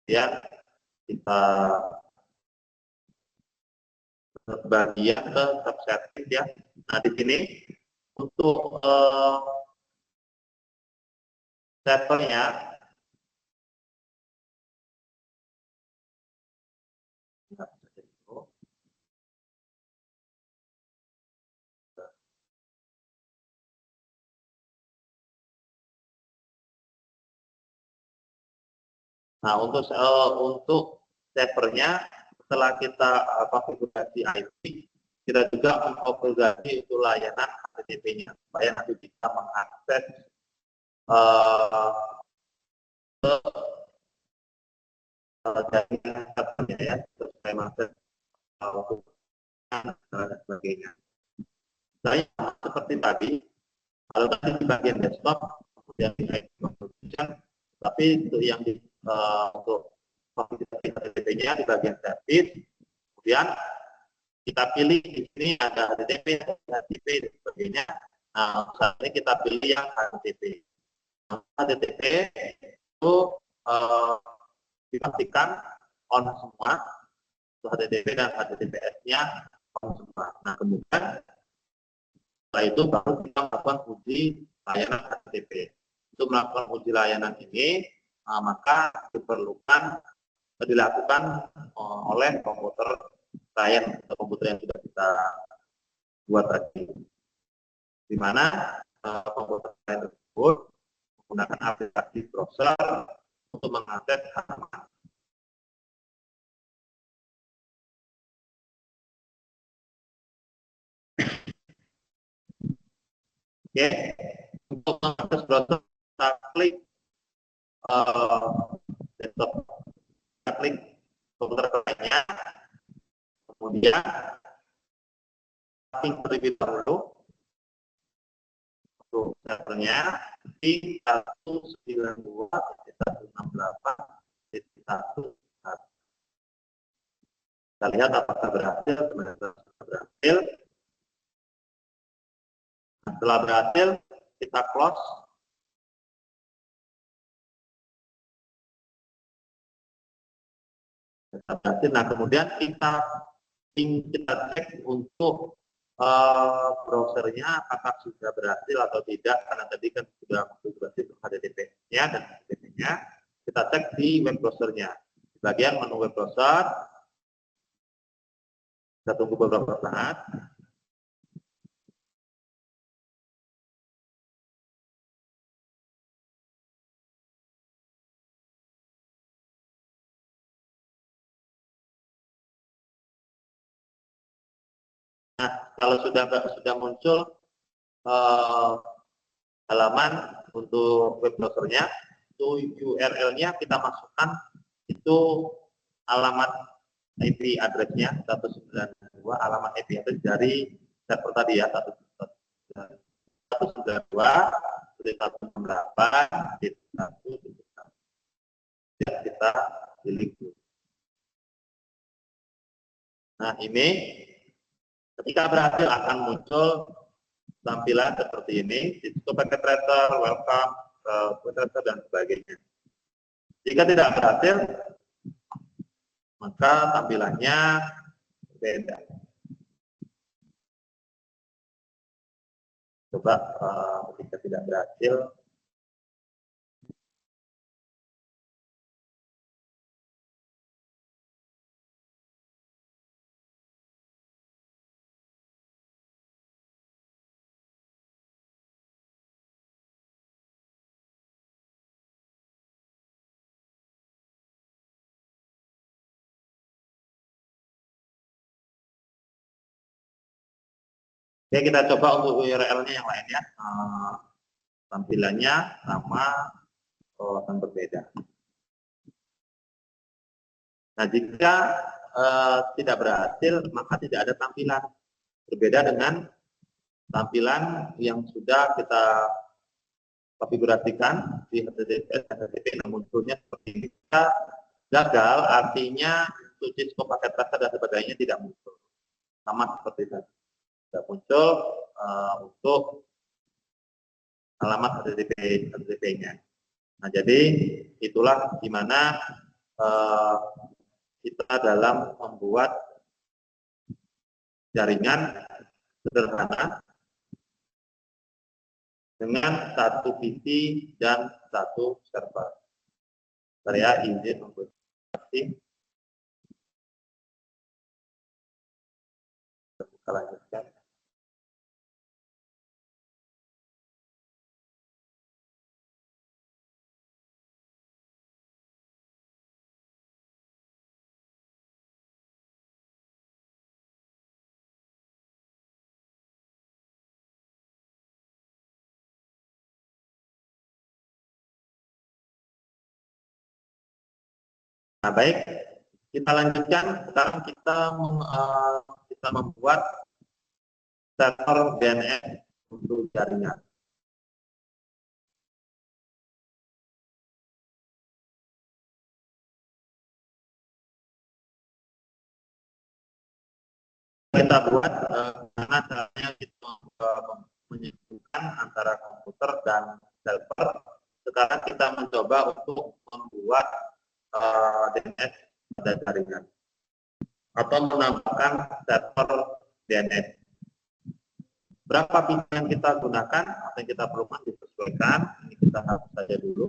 ya kita bagian ke subsetting ya. Nah di sini untuk servernya nah untuk servernya setelah kita konfigurasi IP, kita juga mengkonfigurasi itu layanan HTTP-nya supaya nanti bisa mengakses ke jaringan ya, supaya mengakses dan sebagainya. Saya seperti tadi, kalau tadi di bagian desktop, kemudian di IP configuration, tapi untuk yang untuk konfigurasi HTTP-nya di bagian service, kemudian kita pilih di sini ada HTTP, HTTP dan sebagainya. Nah, saat ini kita pilih yang HTTP. HTTP itu dipastikan on semua, HTTP dan HTTPS-nya on semua. Nah, kemudian setelah itu baru kita melakukan uji layanan HTTP. Untuk melakukan uji layanan ini, maka dilakukan oleh komputer klien atau komputer yang sudah kita buat tadi, di mana komputer klien tersebut menggunakan aplikasi browser untuk mengakses halaman. Oke, untuk mengakses browser kita klik desktop, kita klik komputer kliennya, kemudian setting terlebih dahulu untuk servernya di 192.168.1. Kita lihat apakah berhasil. Berhasil. Nah, setelah berhasil, kita close. Nah, kemudian kita cek untuk browsernya apakah sudah berhasil atau tidak, karena tadi kan sudah konfigurasi HTTP-nya dan HTTP-nya. Kita cek di web browsernya. Di bagian menu web browser, kita tunggu beberapa saat. Nah, kalau sudah muncul halaman untuk web browsernya, itu URL-nya kita masukkan, itu alamat IP address-nya 192, alamat IP address dari server tadi ya, 192.168.1. Kita pilih. Nah, ini ketika berhasil akan muncul tampilan seperti ini, Cisco Packet Tracer, welcome, tracer dan sebagainya. Jika tidak berhasil, maka tampilannya beda. Coba ketika tidak berhasil, oke, kita coba untuk URL-nya yang lain ya. Tampilannya sama akan berbeda. Nah, jika tidak berhasil, maka tidak ada tampilan. Berbeda dengan tampilan yang sudah kita konfigurasikan di HTTP, namun munculnya seperti ini. Jika gagal, artinya untuk Cisco Packet Tracer dan sebagainya tidak muncul. Sama seperti tadi. Tidak muncul untuk alamat HTTP-nya. Nah, jadi itulah gimana kita dalam membuat jaringan sederhana dengan satu PC dan satu server. Saya izin untuk kita lanjutkan. Nah, baik, kita lanjutkan. Sekarang kita membuat server DNS untuk jaringan. Kita buat karena caranya kita menyambungkan antara komputer dan server. Sekarang kita mencoba untuk membuat DNS pada jaringan atau menambahkan server DNS. Berapa pin yang kita gunakan atau yang kita perlukan disesuaikan. Ini kita hapus saja dulu.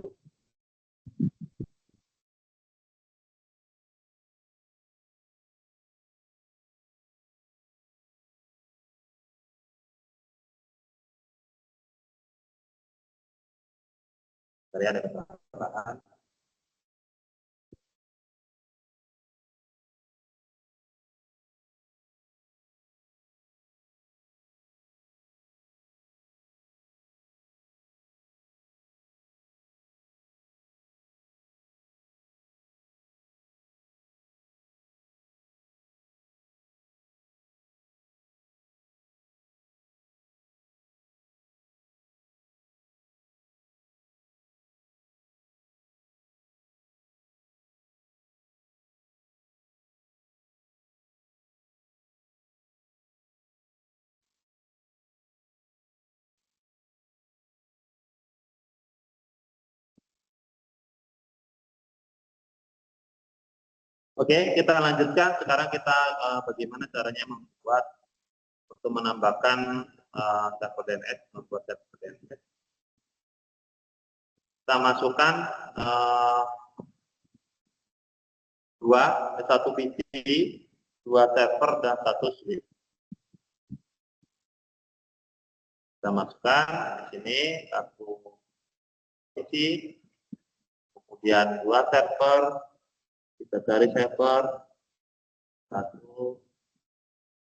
Dari ada kesalahan. Oke, kita lanjutkan. Sekarang kita bagaimana caranya membuat untuk menambahkan server DNS, membuat server DNS. Kita masukkan satu PC, 2 server dan 1 switch. Kita masukkan di sini 1 PC, kemudian 2 server, kita cari server, 1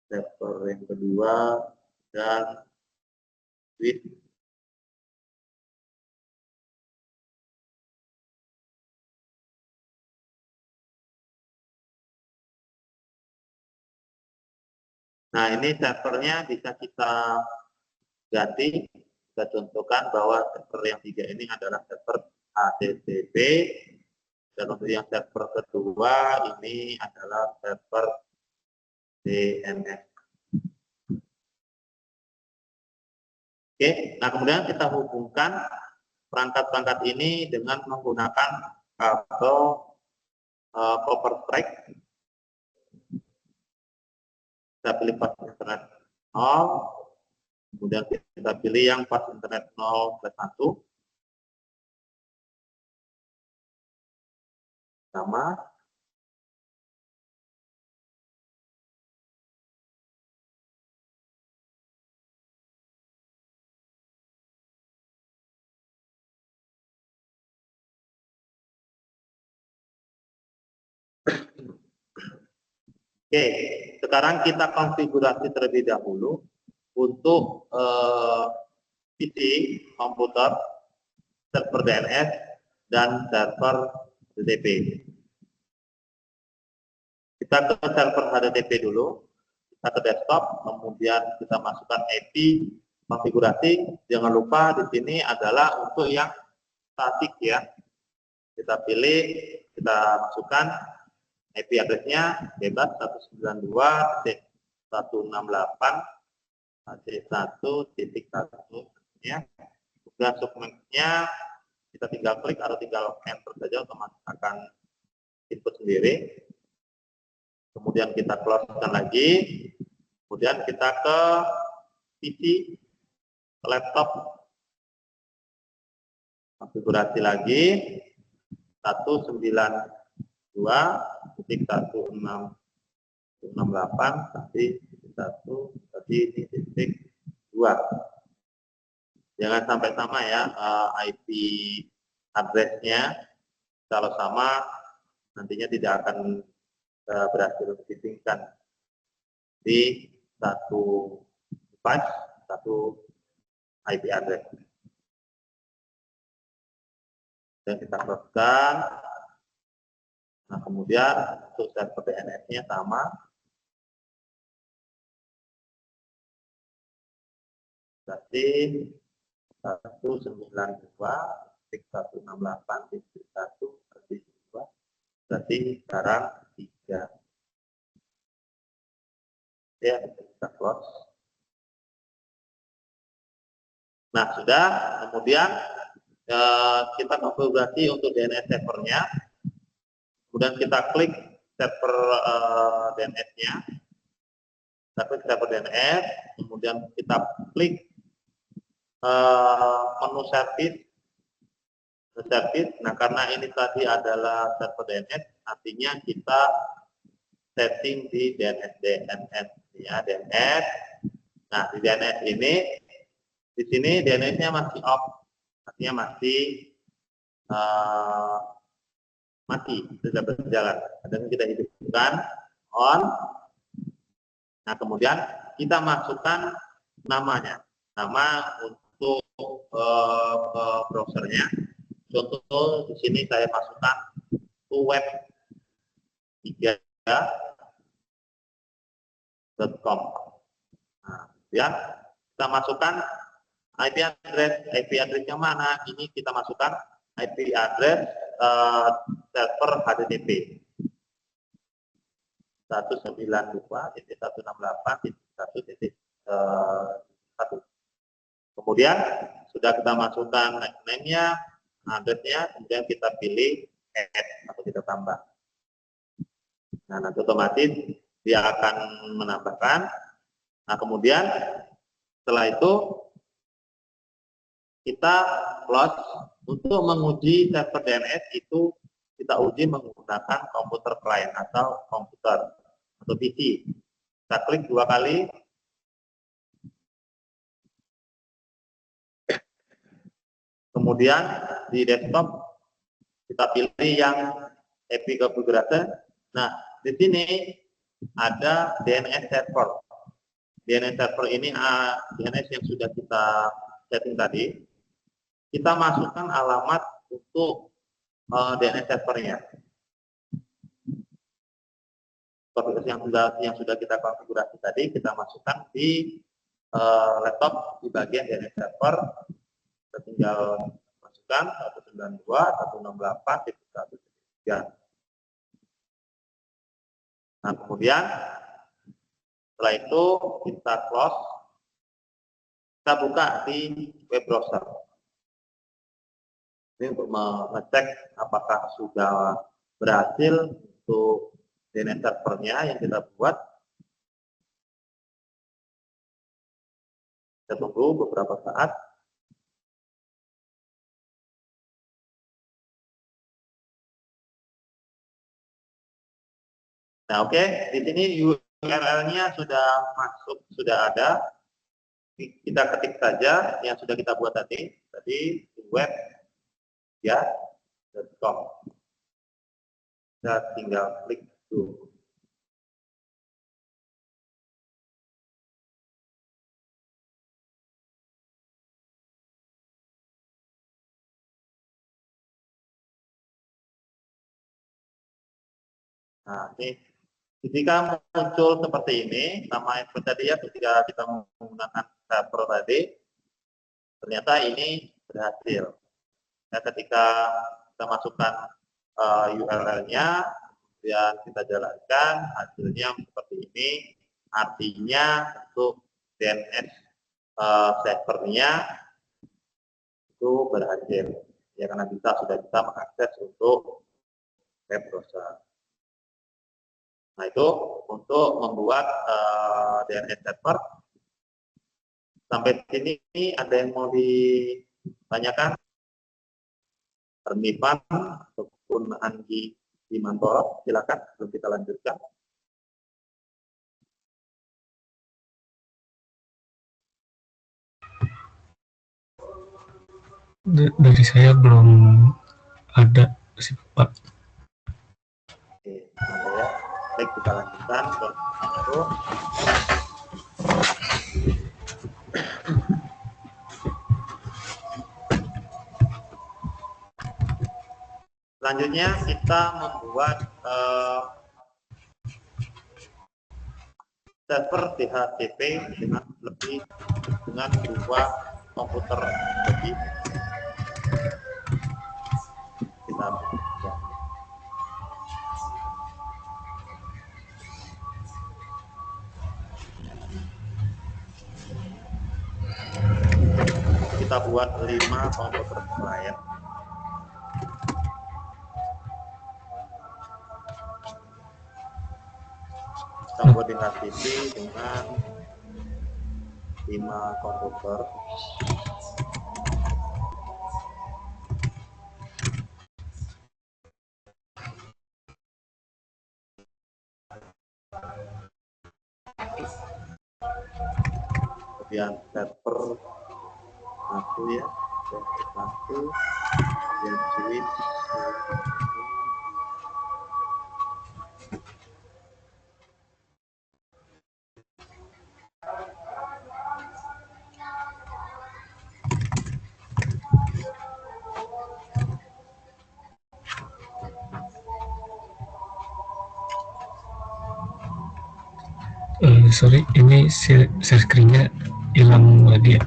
server yang kedua dan switch. Nah, ini servernya bisa kita ganti. Kita contohkan bahwa server yang 3 ini adalah server HTTP, dan untuk yang server kedua ini adalah server DNS. Oke, nah kemudian kita hubungkan perangkat-perangkat ini dengan menggunakan kabel copper strike. Kita pilih pas internet 0, kemudian kita pilih yang pas internet 0/1, sama. Oke, sekarang kita konfigurasi terlebih dahulu untuk PC, komputer, server DNS, dan server HTTP. Kita ke server HTTP dulu, kita ke desktop, kemudian kita masukkan IP konfigurasi. Jangan lupa di sini adalah untuk yang statik ya. Kita pilih, kita masukkan IP address-nya bebas 192.168.1.1 ya. Kemudian subnetnya kita tinggal klik atau tinggal enter saja, otomatis akan input sendiri. Kemudian kita close-kan lagi. Kemudian kita ke PC, ke laptop, konfigurasi lagi 192.168 tadi 1.2. Jangan sampai sama ya IP address-nya. Kalau sama nantinya tidak akan berhasil disingkat di satu device, satu IP address. Dan kita close-kan. Nah, kemudian untuk server DNS-nya sama. Berarti 192.168.1/2 berarti sekarang 3. Ya, kita close. Nah, sudah. Kemudian kita konfigurasi untuk DNS servernya. Kemudian kita klik server DNS-nya. Kita klik server DNS. Kemudian kita klik menu service. Nah, karena ini tadi adalah server DNS, artinya kita setting di DNS ya, DNS. Nah, di DNS ini, di sini DNS-nya masih off, artinya masih mati, tidak berjalan. Dan kita hidupkan on. Nah, kemudian kita masukkan namanya, nama untuk browsernya. Contoh di sini saya masukkan web 3.com. Nah, kemudian kita masukkan IP address. IP address-nya mana? Ini kita masukkan IP address server HTTP 192.168.1.1. Kemudian sudah kita masukkan name-nya, address-nya, kemudian kita pilih add atau kita tambah. Nah, nanti otomatis dia akan menambahkan. Nah, kemudian setelah itu kita close. Untuk menguji server DNS itu kita uji menggunakan komputer client atau komputer atau PC. Kita klik 2 kali. Kemudian di desktop kita pilih yang IP configuration. Nah, di sini ada DNS server. DNS server ini DNS yang sudah kita setting tadi. Kita masukkan alamat untuk DNS servernya. Yang sudah kita konfigurasi tadi, kita masukkan di laptop di bagian DNS server. Kita tinggal masukkan 192.168.1.3. Nah, kemudian setelah itu kita close. Kita buka di web browser. Ini untuk mengecek apakah sudah berhasil untuk DNS servernya yang kita buat. Kita tunggu beberapa saat. Nah, oke, di sini URL-nya sudah masuk, sudah ada. Kita ketik saja yang sudah kita buat tadi web ya.com. Kita tinggal klik dulu. Nah, ini ketika muncul seperti ini, sama yang tadi ya, ketika kita menggunakan server tadi, ternyata ini berhasil. Nah, ketika kita masukkan URL-nya, kemudian kita jalankan, hasilnya seperti ini. Artinya untuk DNS servernya itu berhasil. Ya, karena kita sudah bisa mengakses untuk web browser. Nah, itu untuk membuat DNS server. Sampai sini ada yang mau ditanyakan? Permipan ataupun Anggi Dimantoro, silakan sebelum kita lanjutkan. Dari saya belum ada sih, Pak. Oke, ada ya. Baik, kita lanjutkan. Selanjutnya kita membuat server DHCP dengan dua komputer. Jadi kita buat. Kita buat 5 komputer klien. Kita buat DHCP dengan 5 komputer. Kemudian server 1 ya, server 1, dan switch. Sorry, ini share screen-nya hilang lagi ya.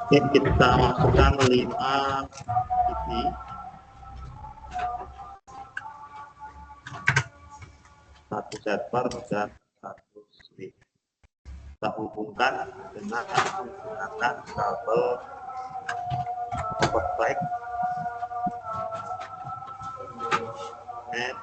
Oke, kita masukkan 5 TV. Satu server dan 1 switch. Kita hubungkan dengan menggunakan kabel overflight and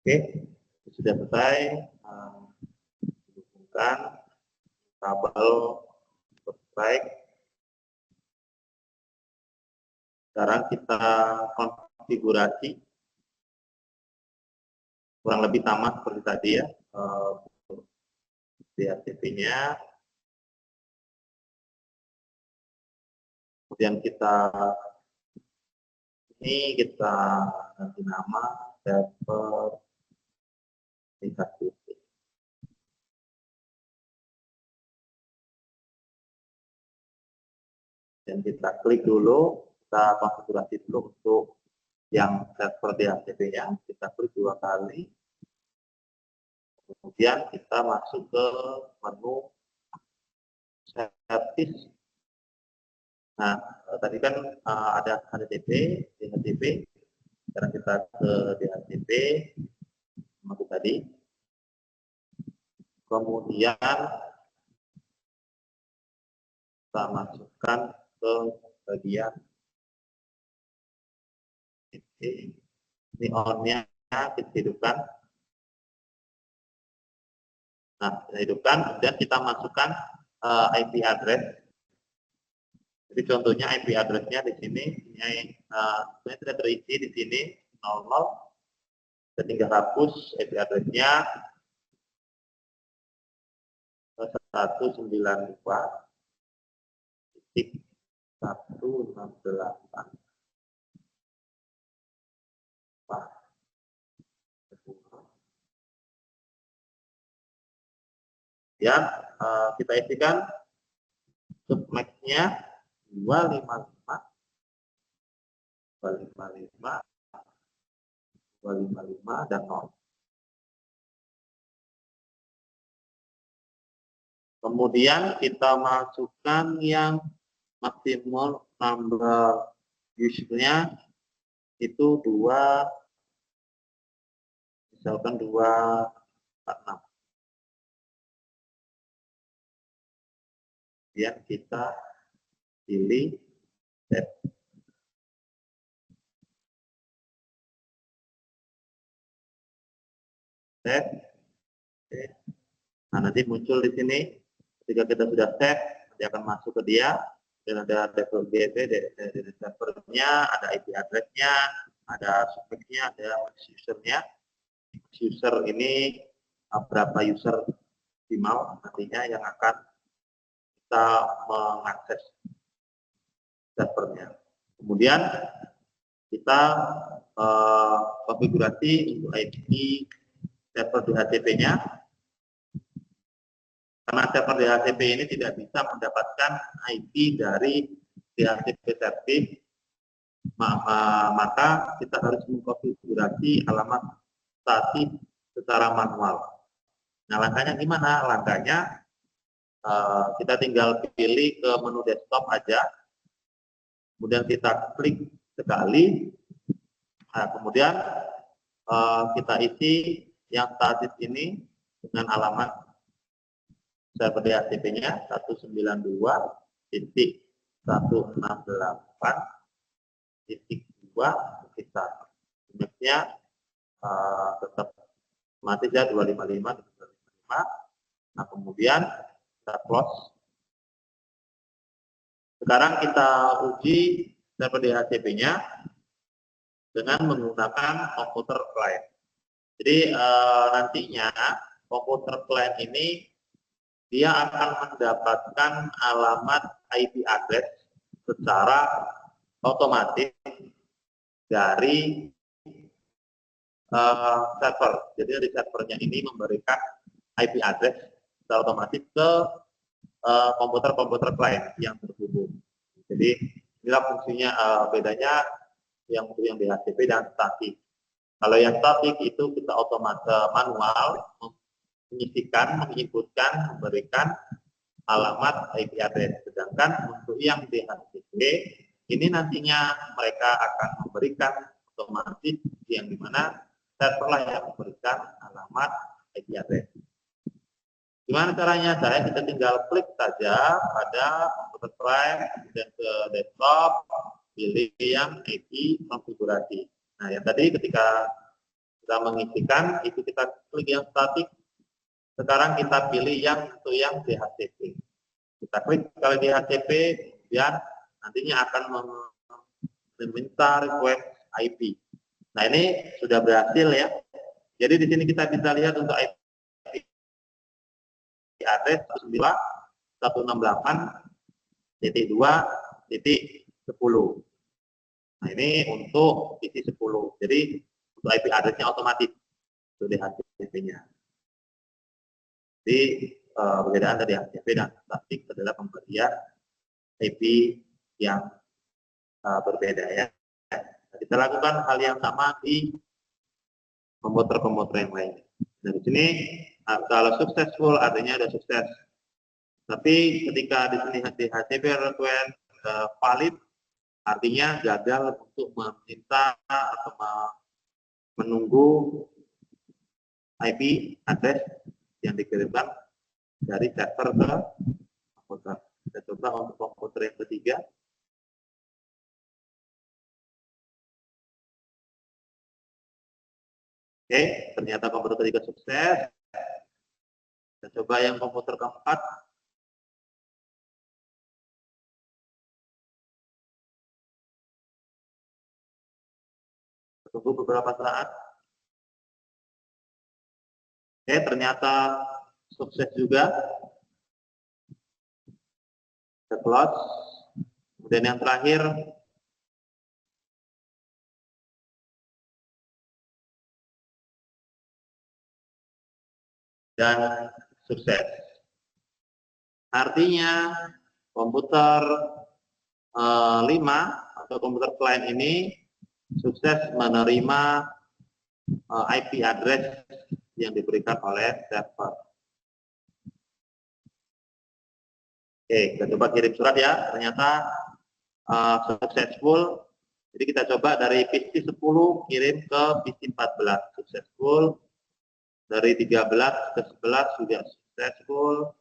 oke, sudah selesai. Hubungkan kabel overflight. Sekarang kita konfigurasi kurang lebih sama seperti tadi ya, DHCP-nya. Kemudian kita ganti nama server DHCP. Dan kita klik dulu, kita konfigurasi dulu untuk yang server DHCP-nya. Kita klik 2 kali. Kemudian kita masuk ke menu service. Nah, tadi kan ada HTTP, DHCP. Sekarang kita ke DHCP seperti tadi. Kemudian kita masukkan ke bagian ini on-nya kita hidupkan. Nah, kita hidupkan, kemudian kita masukkan IP address. Jadi contohnya IP address-nya di sini, sebenarnya tidak terisi di sini 00. Kita tinggal hapus IP address-nya 192.168. Ya, kita isikan submax-nya 255, 255, dan 0. Kemudian kita masukkan yang maksimal number user-nya itu 2, misalkan 2 46. Kemudian kita pilih tab. Tab. Oke. Nah, nanti muncul di sini ketika kita sudah tab, nanti akan masuk ke dia dan ada level BB dari servernya, ada IP address-nya, ada speknya, ada user-nya. User ini berapa user optimal nantinya yang akan kita mengakses servernya. Kemudian kita konfigurasi untuk IP server DHCP-nya. Karena server DHCP ini tidak bisa mendapatkan IP dari DHCP service, maka kita harus mengkonfigurasi alamat statis secara manual. Nah, langkahnya gimana? Langkahnya kita tinggal pilih ke menu desktop aja, kemudian kita klik sekali, nah, kemudian kita isi yang statis ini dengan alamat server DHCP-nya 192.168.2 Indeksnya tetap mati ya 255. Nah, kemudian kita close. Sekarang kita uji server DHCP-nya dengan menggunakan komputer client. Jadi nantinya komputer client ini dia akan mendapatkan alamat IP address secara otomatis dari server. Jadi dari servernya ini memberikan IP address secara otomatis ke komputer-komputer client yang terhubung. Jadi inilah fungsinya, bedanya yang untuk yang DHCP dan statik. Kalau yang statik itu kita otomatis manual menyisikan, menginputkan, memberikan alamat IP address. Sedangkan untuk yang DHCP ini nantinya mereka akan memberikan otomatis yang dimana server lah yang memberikan alamat IP address. Gimana caranya? Kita tinggal klik saja pada komputer client, kemudian ke desktop, pilih yang IP konfigurasi. Nah, yang tadi ketika kita mengisikan, itu kita klik yang statik. Sekarang kita pilih yang untuk yang DHCP. Kita klik sekali DHCP, kemudian nantinya akan meminta request IP. Nah, ini sudah berhasil ya. Jadi di sini kita bisa lihat untuk IP address 192.2.10. Nah, ini untuk isi 10. Jadi untuk IP address-nya otomatis untuk DHCP-nya. Jadi perbedaan dari DHCP dan statik adalah pemberian IP yang berbeda ya. Nah, kita lakukan hal yang sama di komputer-komputer yang lain. Nah, di sini kalau successful artinya ada sukses. Tapi ketika di sini DHCP request valid artinya gagal untuk meminta atau menunggu IP address yang dikirimkan dari server ke komputer. Kita coba untuk komputer yang ketiga. Oke, ternyata komputer ketiga sukses. Kita coba yang komputer keempat. Tunggu beberapa saat. Oke, ternyata sukses juga. Kita close. Kemudian yang terakhir, dan sukses. Artinya komputer 5 atau komputer client ini sukses menerima IP address yang diberikan oleh server. Oke, kita coba kirim surat ya. Ternyata successful. Jadi kita coba dari PC 10 kirim ke PC 14 successful. dari 13 ke 11 sudah successful,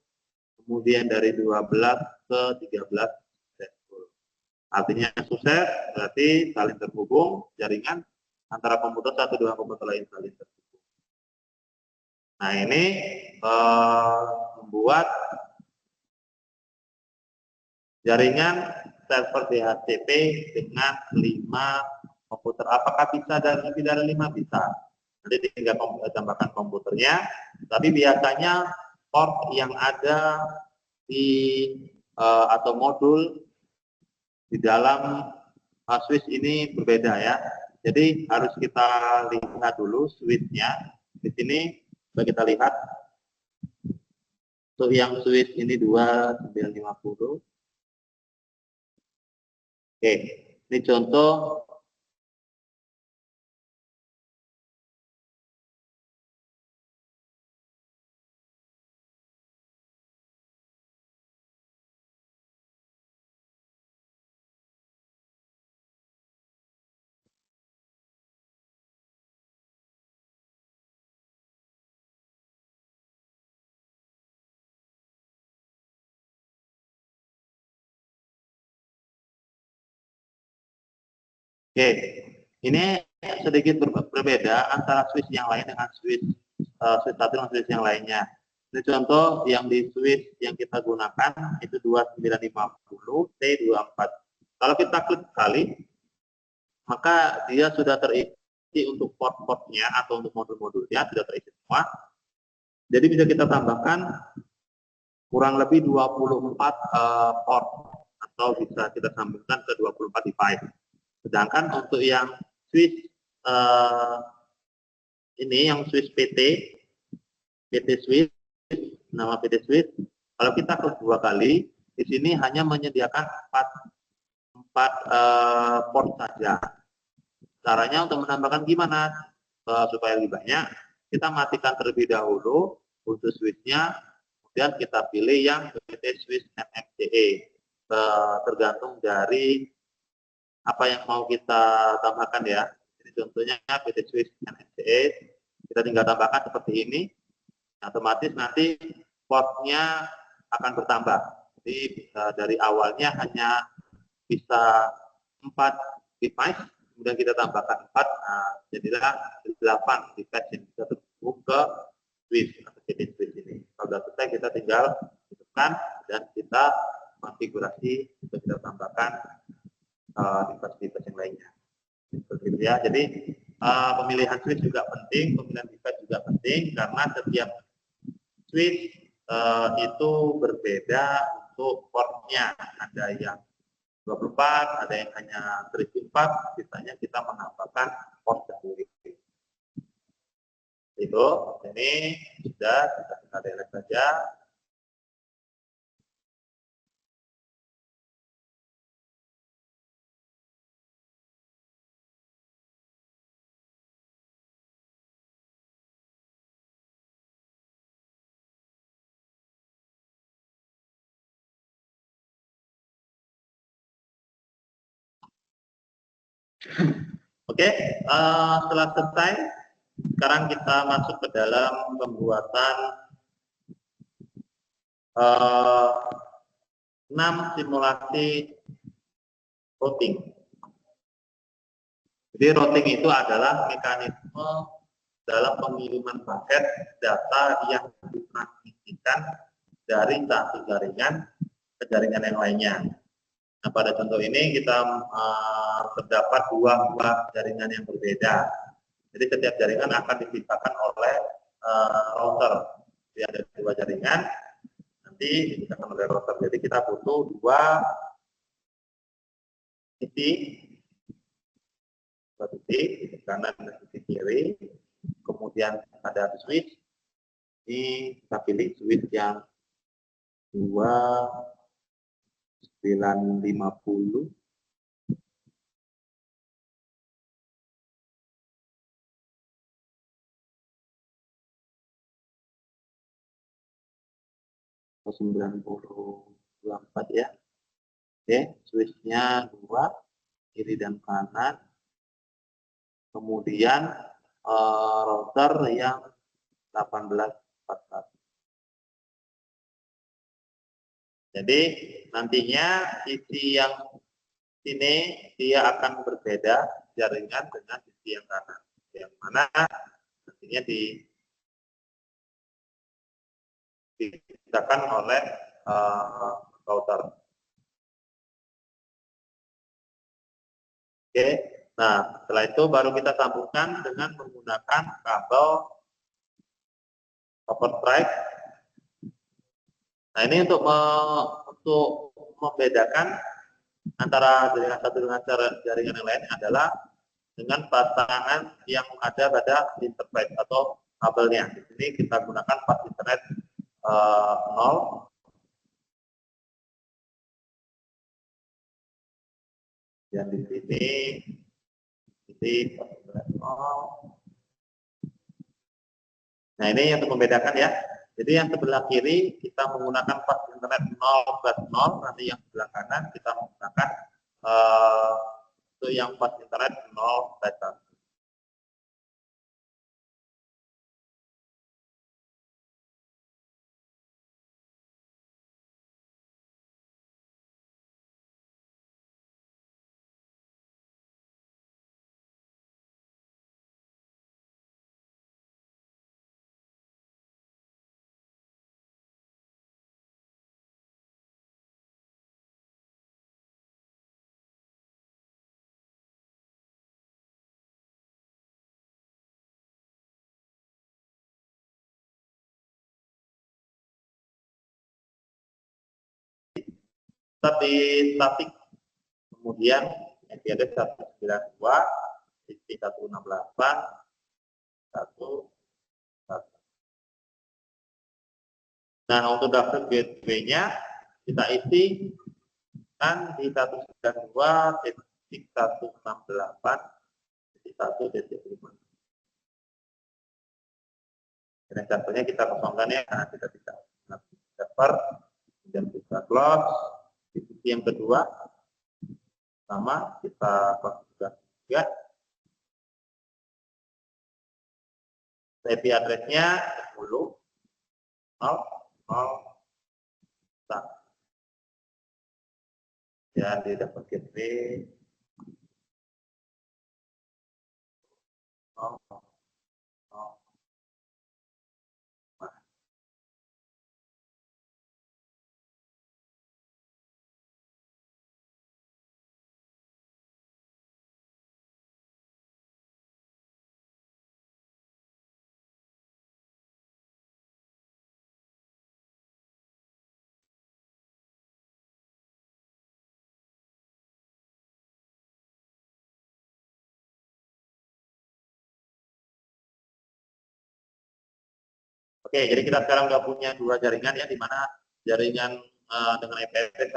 kemudian dari 12 ke 13 successful. Artinya sukses berarti saling terhubung jaringan antara komputer satu dengan komputer lain saling terhubung. Nah ini membuat jaringan server DHCP dengan 5 komputer. Apakah bisa dan lebih dari 5? Bisa. Nanti tinggal tambahkan komputernya. Tapi biasanya port yang ada di atau modul di dalam switch ini berbeda ya. Jadi harus kita lihat dulu switch-nya. Di sini coba kita lihat. Untuk yang switch ini 2950. Oke, ini contoh Oke, ini sedikit berbeda antara switch yang lain dengan switch switch satu dengan switch yang lainnya. Ini contoh yang di switch yang kita gunakan itu 2950 T24. Kalau kita klik sekali, maka dia sudah terisi untuk port-portnya atau untuk modul-modulnya sudah terisi semua. Jadi bisa kita tambahkan kurang lebih 24 port atau bisa kita sambungkan ke 24 device. Sedangkan untuk yang switch ini yang switch PT switch, nama PT switch, kalau kita klik 2 kali, di sini hanya menyediakan 4 port saja. Caranya untuk menambahkan gimana? Supaya lebih banyak, kita matikan terlebih dahulu untuk switch-nya, kemudian kita pilih yang PT switch MXDE. Tergantung dari apa yang mau kita tambahkan ya. Jadi contohnya PT switch MXDE, kita tinggal tambahkan seperti ini, otomatis nanti portnya akan bertambah. Jadi dari awalnya hanya bisa 4 device, kemudian kita tambahkan 4, jadilah 8 device yang bisa terhubung ke switch atau PT switch ini. Kalau sudah selesai kita tinggal hidupkan dan kita konfigurasi untuk kita tambahkan device-device yang lainnya. Seperti itu ya. Jadi pemilihan switch juga penting, pemilihan device juga penting karena setiap switch itu berbeda untuk portnya. Ada yang 24, ada yang hanya 1004, sisanya kita menambahkan port sendiri. Itu, ini sudah kita delete saja. Oke, setelah selesai, sekarang kita masuk ke dalam pembuatan 6 simulasi routing. Jadi routing itu adalah mekanisme dalam pengiriman paket data yang ditransmisikan dari satu jaringan ke jaringan yang lainnya. Nah, pada contoh ini kita terdapat dua jaringan yang berbeda. Jadi setiap jaringan akan dipisahkan oleh router. Jadi ada 2 jaringan, nanti dipisahkan oleh router. Jadi kita butuh 2 titik, kanan dan titik kiri. Kemudian ada switch. Ini kita pilih switch yang 2950. Atau 924 ya. Oke, switch-nya 2, kiri dan kanan. Kemudian router yang 1841. Jadi nantinya sisi yang sini dia akan berbeda jaringan dengan sisi yang kanan, yang mana nantinya dibedakan oleh router. Oke, nah setelah itu baru kita sambungkan dengan menggunakan kabel copper drive. Nah ini untuk membedakan antara jaringan satu dengan jaringan yang lain adalah dengan pasangan yang ada pada interface atau kabelnya. Di sini kita gunakan pas internet 0. Dan di sini pas internet 0. Nah ini yang untuk membedakan ya. Jadi yang sebelah kiri kita menggunakan pas internet 0/0, nanti yang sebelah kanan kita menggunakan itu yang pas internet 0/1. Tapi statik, kemudian MAC address 192.168.1. Nah untuk daftar gateway-nya kita isi kan di 192.168.1.5. Dan contohnya kita kosongkan ya, karena kita tidak server, kemudian kita close. Di sisi yang kedua sama kita konfigurasi juga. IP address-nya 10 dan di dapat gateway 0. Oke, jadi kita sekarang udah punya dua jaringan ya, di mana jaringan dengan IP address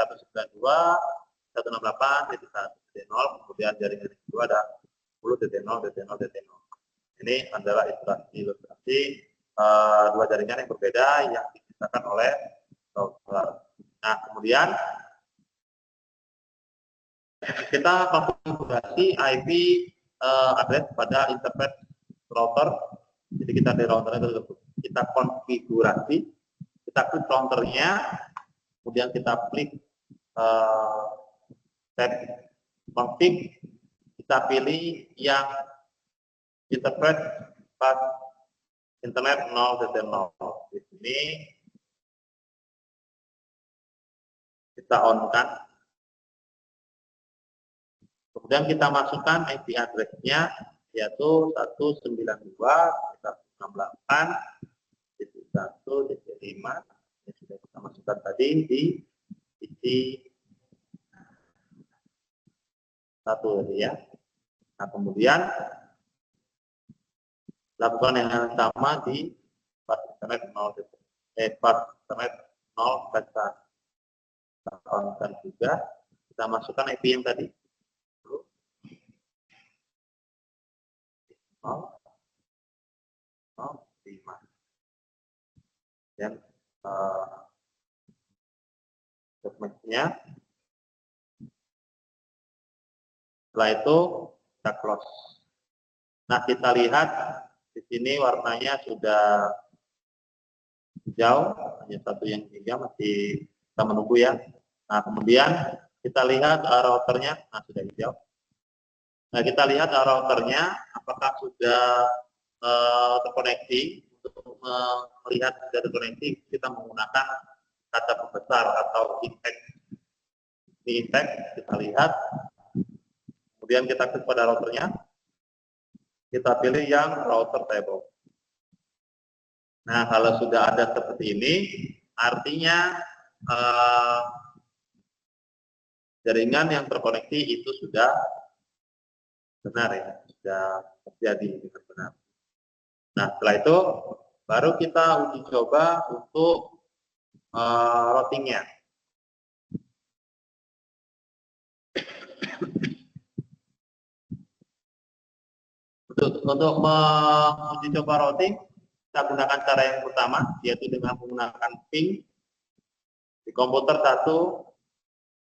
192.168.1.0, kemudian jaringan yang kedua ada 10.0.0.0. Ini adalah ilustrasi dua jaringan yang berbeda yang diciptakan oleh router. Nah, kemudian kita konfigurasi IP address pada interface router. Jadi kita di routernya tersebut kita konfigurasi, kita klik routernya, kemudian kita klik tab config, kita pilih yang interface pas internet 0.0. Di sini kita on kan, kemudian kita masukkan IP address-nya yaitu 192.168.1.5 yang sudah kita masukkan tadi di sisi 1 ya. Nah, kemudian lakukan yang sama di pas internet 0 kita on-kan juga, kita masukkan IP yang tadi 0.5 dan segmennya. Setelah itu kita close. Nah, kita lihat di sini warnanya sudah hijau, hanya satu yang hijau, masih kita menunggu ya. Nah, kemudian kita lihat routernya, nah sudah hijau. Nah, kita lihat routernya apakah sudah terkoneksi. Untuk melihat sudah terkoneksi, kita menggunakan kata pembesar atau index. Di index kita lihat, kemudian kita klik pada routernya, kita pilih yang router table. Nah, kalau sudah ada seperti ini, artinya jaringan yang terkoneksi itu sudah benar ya, sudah terjadi dengan benar. Nah, setelah itu baru kita uji coba untuk routingnya. Untuk menguji coba routing, kita gunakan cara yang pertama, yaitu dengan menggunakan ping di komputer satu,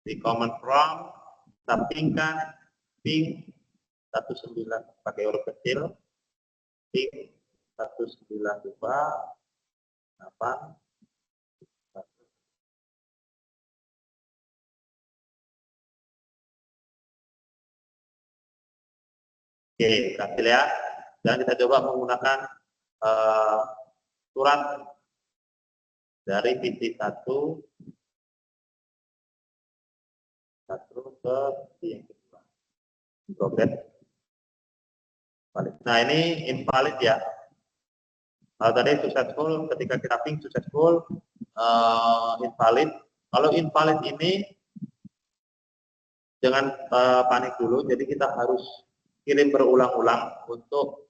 di command prompt, kita pingkan ping 19 pakai huruf kecil, ping 192.8. Oke, berhasil ya. Dan kita coba menggunakan surat dari PC 1 ke PC yang kedua. Progress. Nah, ini invalid ya. Kalau tadi successful, ketika kita ping successful, invalid. Kalau invalid ini jangan panik dulu. Jadi kita harus kirim berulang-ulang untuk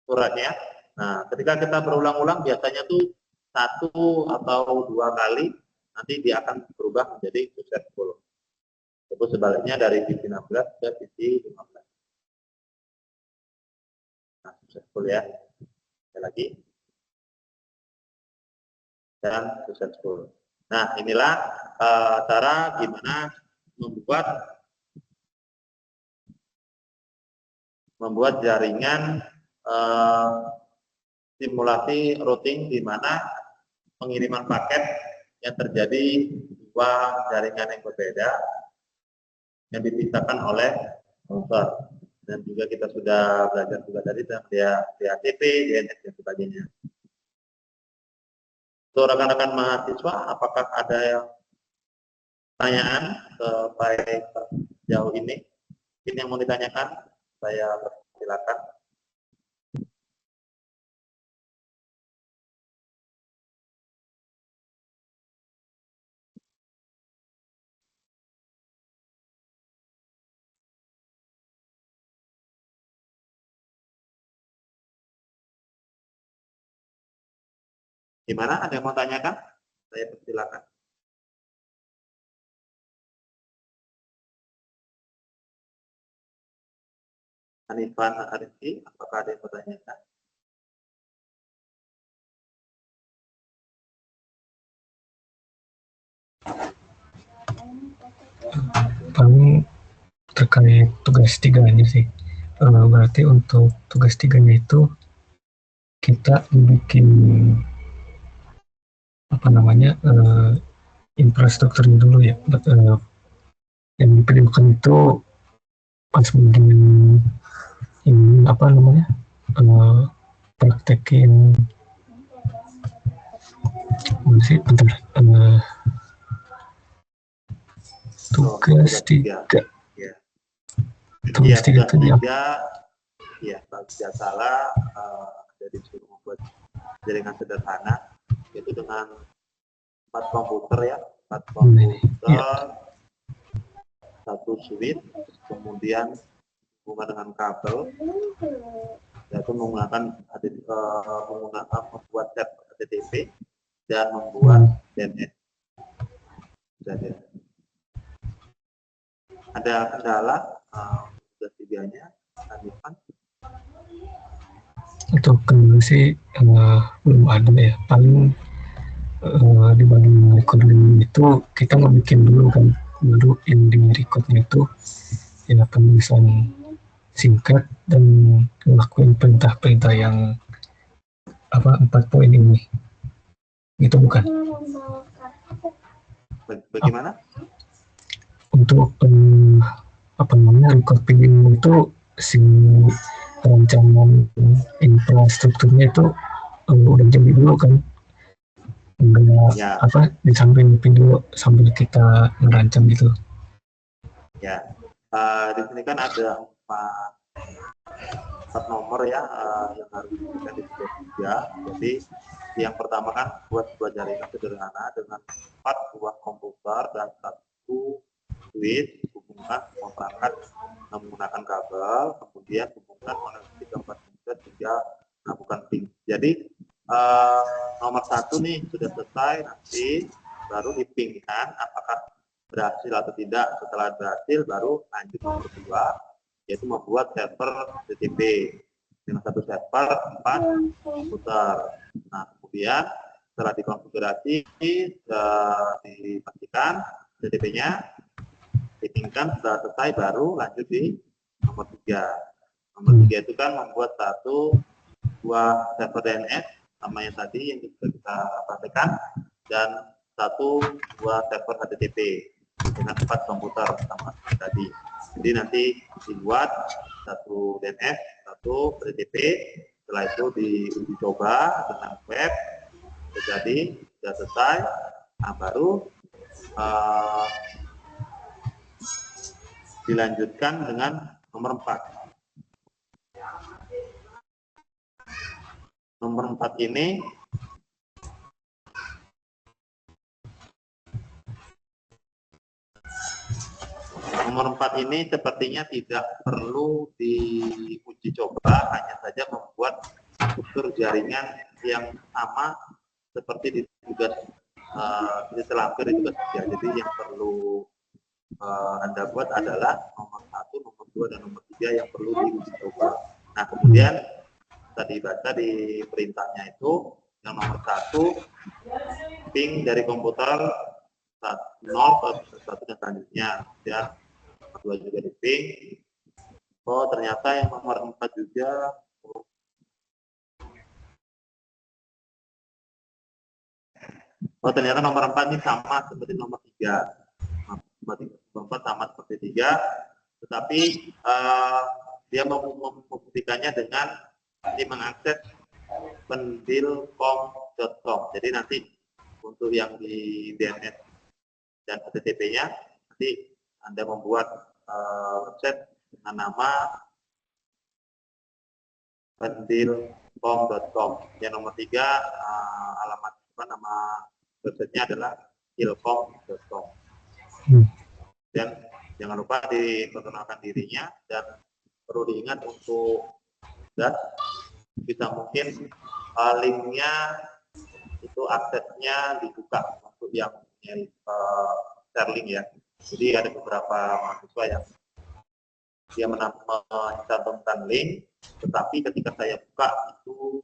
suratnya. Nah, ketika kita berulang-ulang biasanya tuh 1 atau 2 kali, nanti dia akan berubah menjadi successful. Itu sebaliknya dari PC 16 ke PC 15. Nah, successful ya. Sekali lagi. Dan successful. Nah, inilah cara gimana membuat jaringan simulasi routing di mana pengiriman paket yang terjadi dua jaringan yang berbeda yang dipisahkan oleh router. Dan juga kita sudah belajar juga dari DHCP, DNS dan sebagainya. Untuk rekan-rekan mahasiswa, apakah ada yang pertanyaan sampai sejauh ini? Mungkin yang mau ditanyakan, saya persilakan. Gimana? Ada yang mau tanyakan? Saya persilakan. Hanifan Arifki, apakah ada yang mau tanyakan? Paling terkait tugas 3-nya sih. Berarti untuk tugas 3-nya itu kita bikin apa namanya infrastrukturnya dulu ya. Yang diperlukan itu pas bikin ini apa namanya praktekin masih bentar tugas 3 ya. tugas 3 itu dia ya, tidak salah ada disuruh membuat jaringan sederhana itu dengan 4 komputer ya, 4 komputer, 1 switch, kemudian hubungan dengan kabel, yaitu menggunakan membuat tab HTTP dan membuat DNS. Ada kendala tugas 3-nya, Hanifan? Untuk kendala sih belum ada ya. Paling di bagian recording itu kita mau bikin dulu kan, baru yang di recordnya itu ya penulisan singkat dan ngelakuin perintah-perintah yang apa 4 poin ini, itu bukan? Bagaimana? Untuk apa namanya record PDM itu si perancangan infrastrukturnya itu udah jadi dulu kan, enggak Ya, apa disamping dulu sambil kita ngerancang gitu. ya. Di sini kan ada empat nomor ya yang harus diberikan di step 3. Jadi yang pertama kan buat sebuah jaringan sederhana dengan 4 buah komputer dan 1 switch, hubungkan semua perangkat menggunakan kabel, kemudian hubungkan koneksi keempat komputer hingga melakukan ping. Jadi nomor 1 nih sudah selesai, nanti baru dipingkan apakah berhasil atau tidak. Setelah berhasil baru lanjut nomor 2, yaitu membuat server HTTP dengan 1 server 4 komputer. Nah, kemudian setelah dikonfigurasi dipastikan HTTP-nya dipingkan, setelah selesai baru lanjut di nomor 3. Nomor 3 itu kan membuat 1 buah server DNS sama yang tadi yang kita praktekkan, dan 1 buah server HTTP dengan 4 komputer sama tadi. Jadi nanti dibuat 1 DNS, 1 HTTP, setelah itu diuji coba dengan web, jadi sudah selesai. Nah, baru dilanjutkan dengan nomor 4. Nomor 4 ini sepertinya tidak perlu diuji coba, hanya saja membuat struktur jaringan yang sama seperti di tugas telampir di tugas 3. Jadi yang perlu Anda buat adalah nomor 1, nomor 2, dan nomor 3 yang perlu diuji coba. Nah, kemudian tadi baca di perintahnya itu yang nomor 1 ping dari komputer 0 ke 1 dan selanjutnya, kemudian nomor 2 juga di ping. Oh, ternyata yang nomor 4 juga. Oh, ternyata nomor 4 ini sama seperti nomor 3. Nomor 4 sama seperti 3, tetapi dia membuktikannya dengan mengakses pendilcom.com. Jadi nanti untuk yang di DNS dan HTTP-nya, nanti Anda membuat website dengan nama pendilcom.com. Yang nomor 3 alamat nama websitenya adalah ilcom.com. Dan jangan lupa diperkenalkan dirinya, dan perlu diingat untuk bisa mungkin linknya itu aksesnya dibuka untuk yang share link ya. Jadi ada beberapa mahasiswa yang dia mencantumkan link, tetapi ketika saya buka itu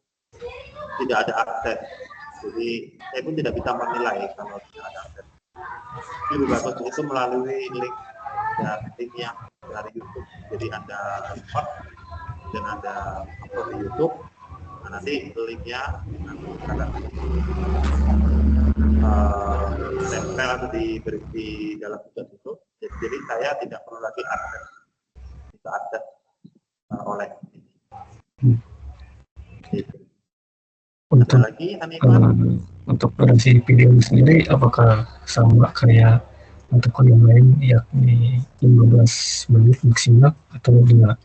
tidak ada akses. Jadi saya pun tidak bisa menilai kalau tidak ada akses. Lebih bagus itu melalui link yang dari YouTube. Jadi Anda import dan Anda upload di YouTube. Nah, nanti linknya akan tempel atau diberi di dalam tugas itu. Jadi saya tidak perlu lagi akses oleh ini. Untuk lagi, untuk durasi video sendiri apakah sama kayak untuk yang lain, yakni 15 menit maksimal atau enggak?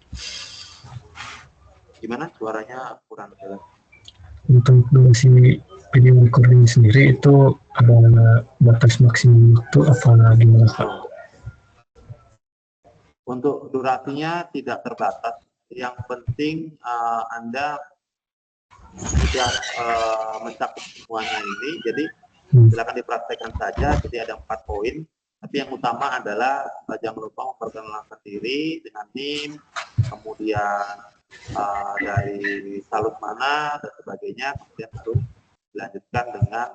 Gimana, suaranya kurang jelas? Untuk durasi video recording sendiri itu ada batas maksimum waktu apa gimana Pak? Untuk durasinya tidak terbatas. Yang penting Anda sudah mencakup semuanya ini. Jadi silakan dipraktekkan saja. Jadi ada 4 poin. Tapi yang utama adalah jangan lupa memperkenalkan diri dengan NIM, kemudian dari salut mana dan sebagainya, kemudian baru dilanjutkan dengan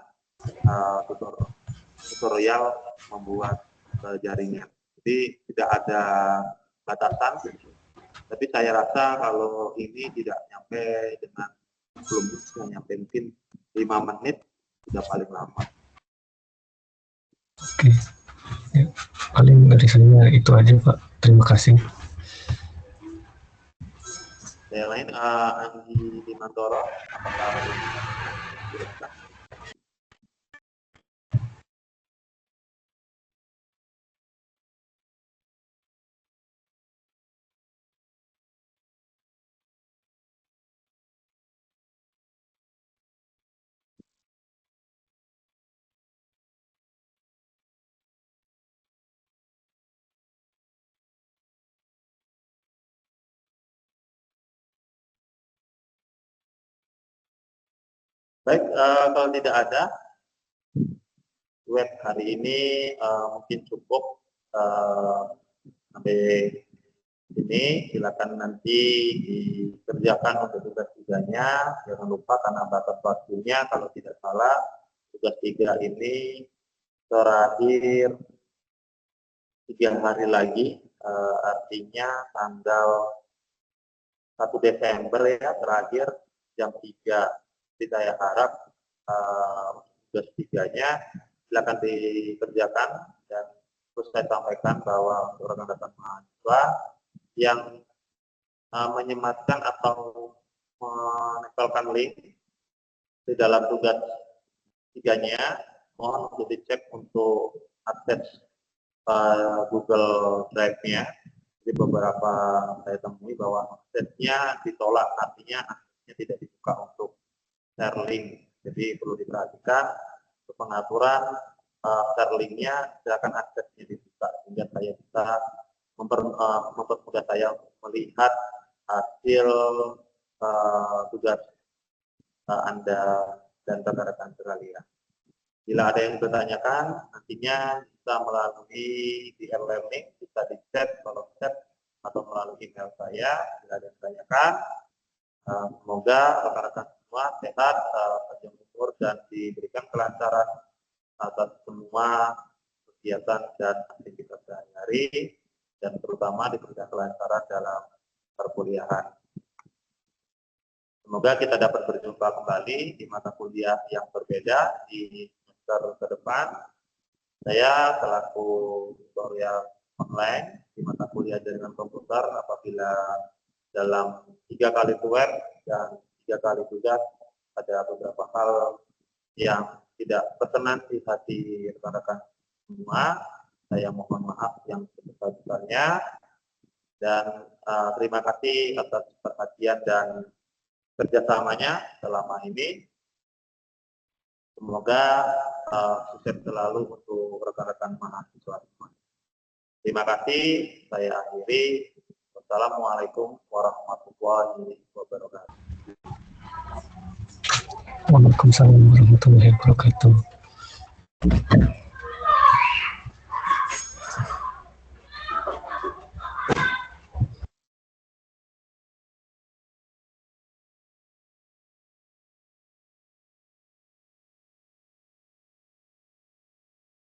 tutorial membuat jaringan. Jadi tidak ada batasan, tapi saya rasa kalau ini tidak sampai dengan belum bisa nyampe, mungkin 5 menit sudah paling lama. Oke, ya, paling dari saya itu aja Pak. Terima kasih. Yang lain, Andi Dimantoro, apakah ada yang silakan? Baik, kalau tidak ada, web hari ini mungkin cukup sampai ini. Silakan nanti dikerjakan untuk tugas 3-nya. Jangan lupa karena batas waktunya, kalau tidak salah tugas 3 ini terakhir 3 hari lagi, artinya tanggal 1 Desember ya, terakhir jam 3. Jadi saya harap tugas 3-nya silakan dikerjakan, dan terus saya sampaikan bahwa untuk rekan-rekan mahasiswa yang menyematkan atau menempelkan link di dalam tugas 3-nya, mohon untuk dicek untuk akses Google Drive-nya. Jadi beberapa saya temui bahwa aksesnya ditolak, artinya aksesnya tidak dibuka untuk share link. Jadi perlu diperhatikan untuk pengaturan share link-nya, silakan aksesnya dibuka sehingga saya bisa mempermudah saya melihat hasil tugas Anda dan rekan-rekan sekalian. Bila ada yang bertanyakan, nantinya bisa melalui DM Learning, bisa di chat, kolom chat, atau melalui email saya. Bila ada yang bertanyakan, semoga rekan-rekan semua sehat, panjang umur, dan diberikan kelancaran atas semua kegiatan dan aktivitas sehari-hari, dan terutama diberikan kelancaran dalam perkuliahan. Semoga kita dapat berjumpa kembali di mata kuliah yang berbeda di semester ke depan. Saya selaku tutorial online di mata kuliah jaringan komputer, apabila dalam 3 kali tugas dan 3 kali tugas ada beberapa hal yang tidak berkenan di hati rekan-rekan semua, saya mohon maaf yang sebesar-besarnya, dan terima kasih atas perhatian dan kerjasamanya selama ini. Semoga sukses selalu untuk rekan-rekan mahasiswa semua. Terima kasih, saya akhiri. Wassalamualaikum warahmatullahi wabarakatuh. Waalaikumsalam warahmatullahi wabarakatuh.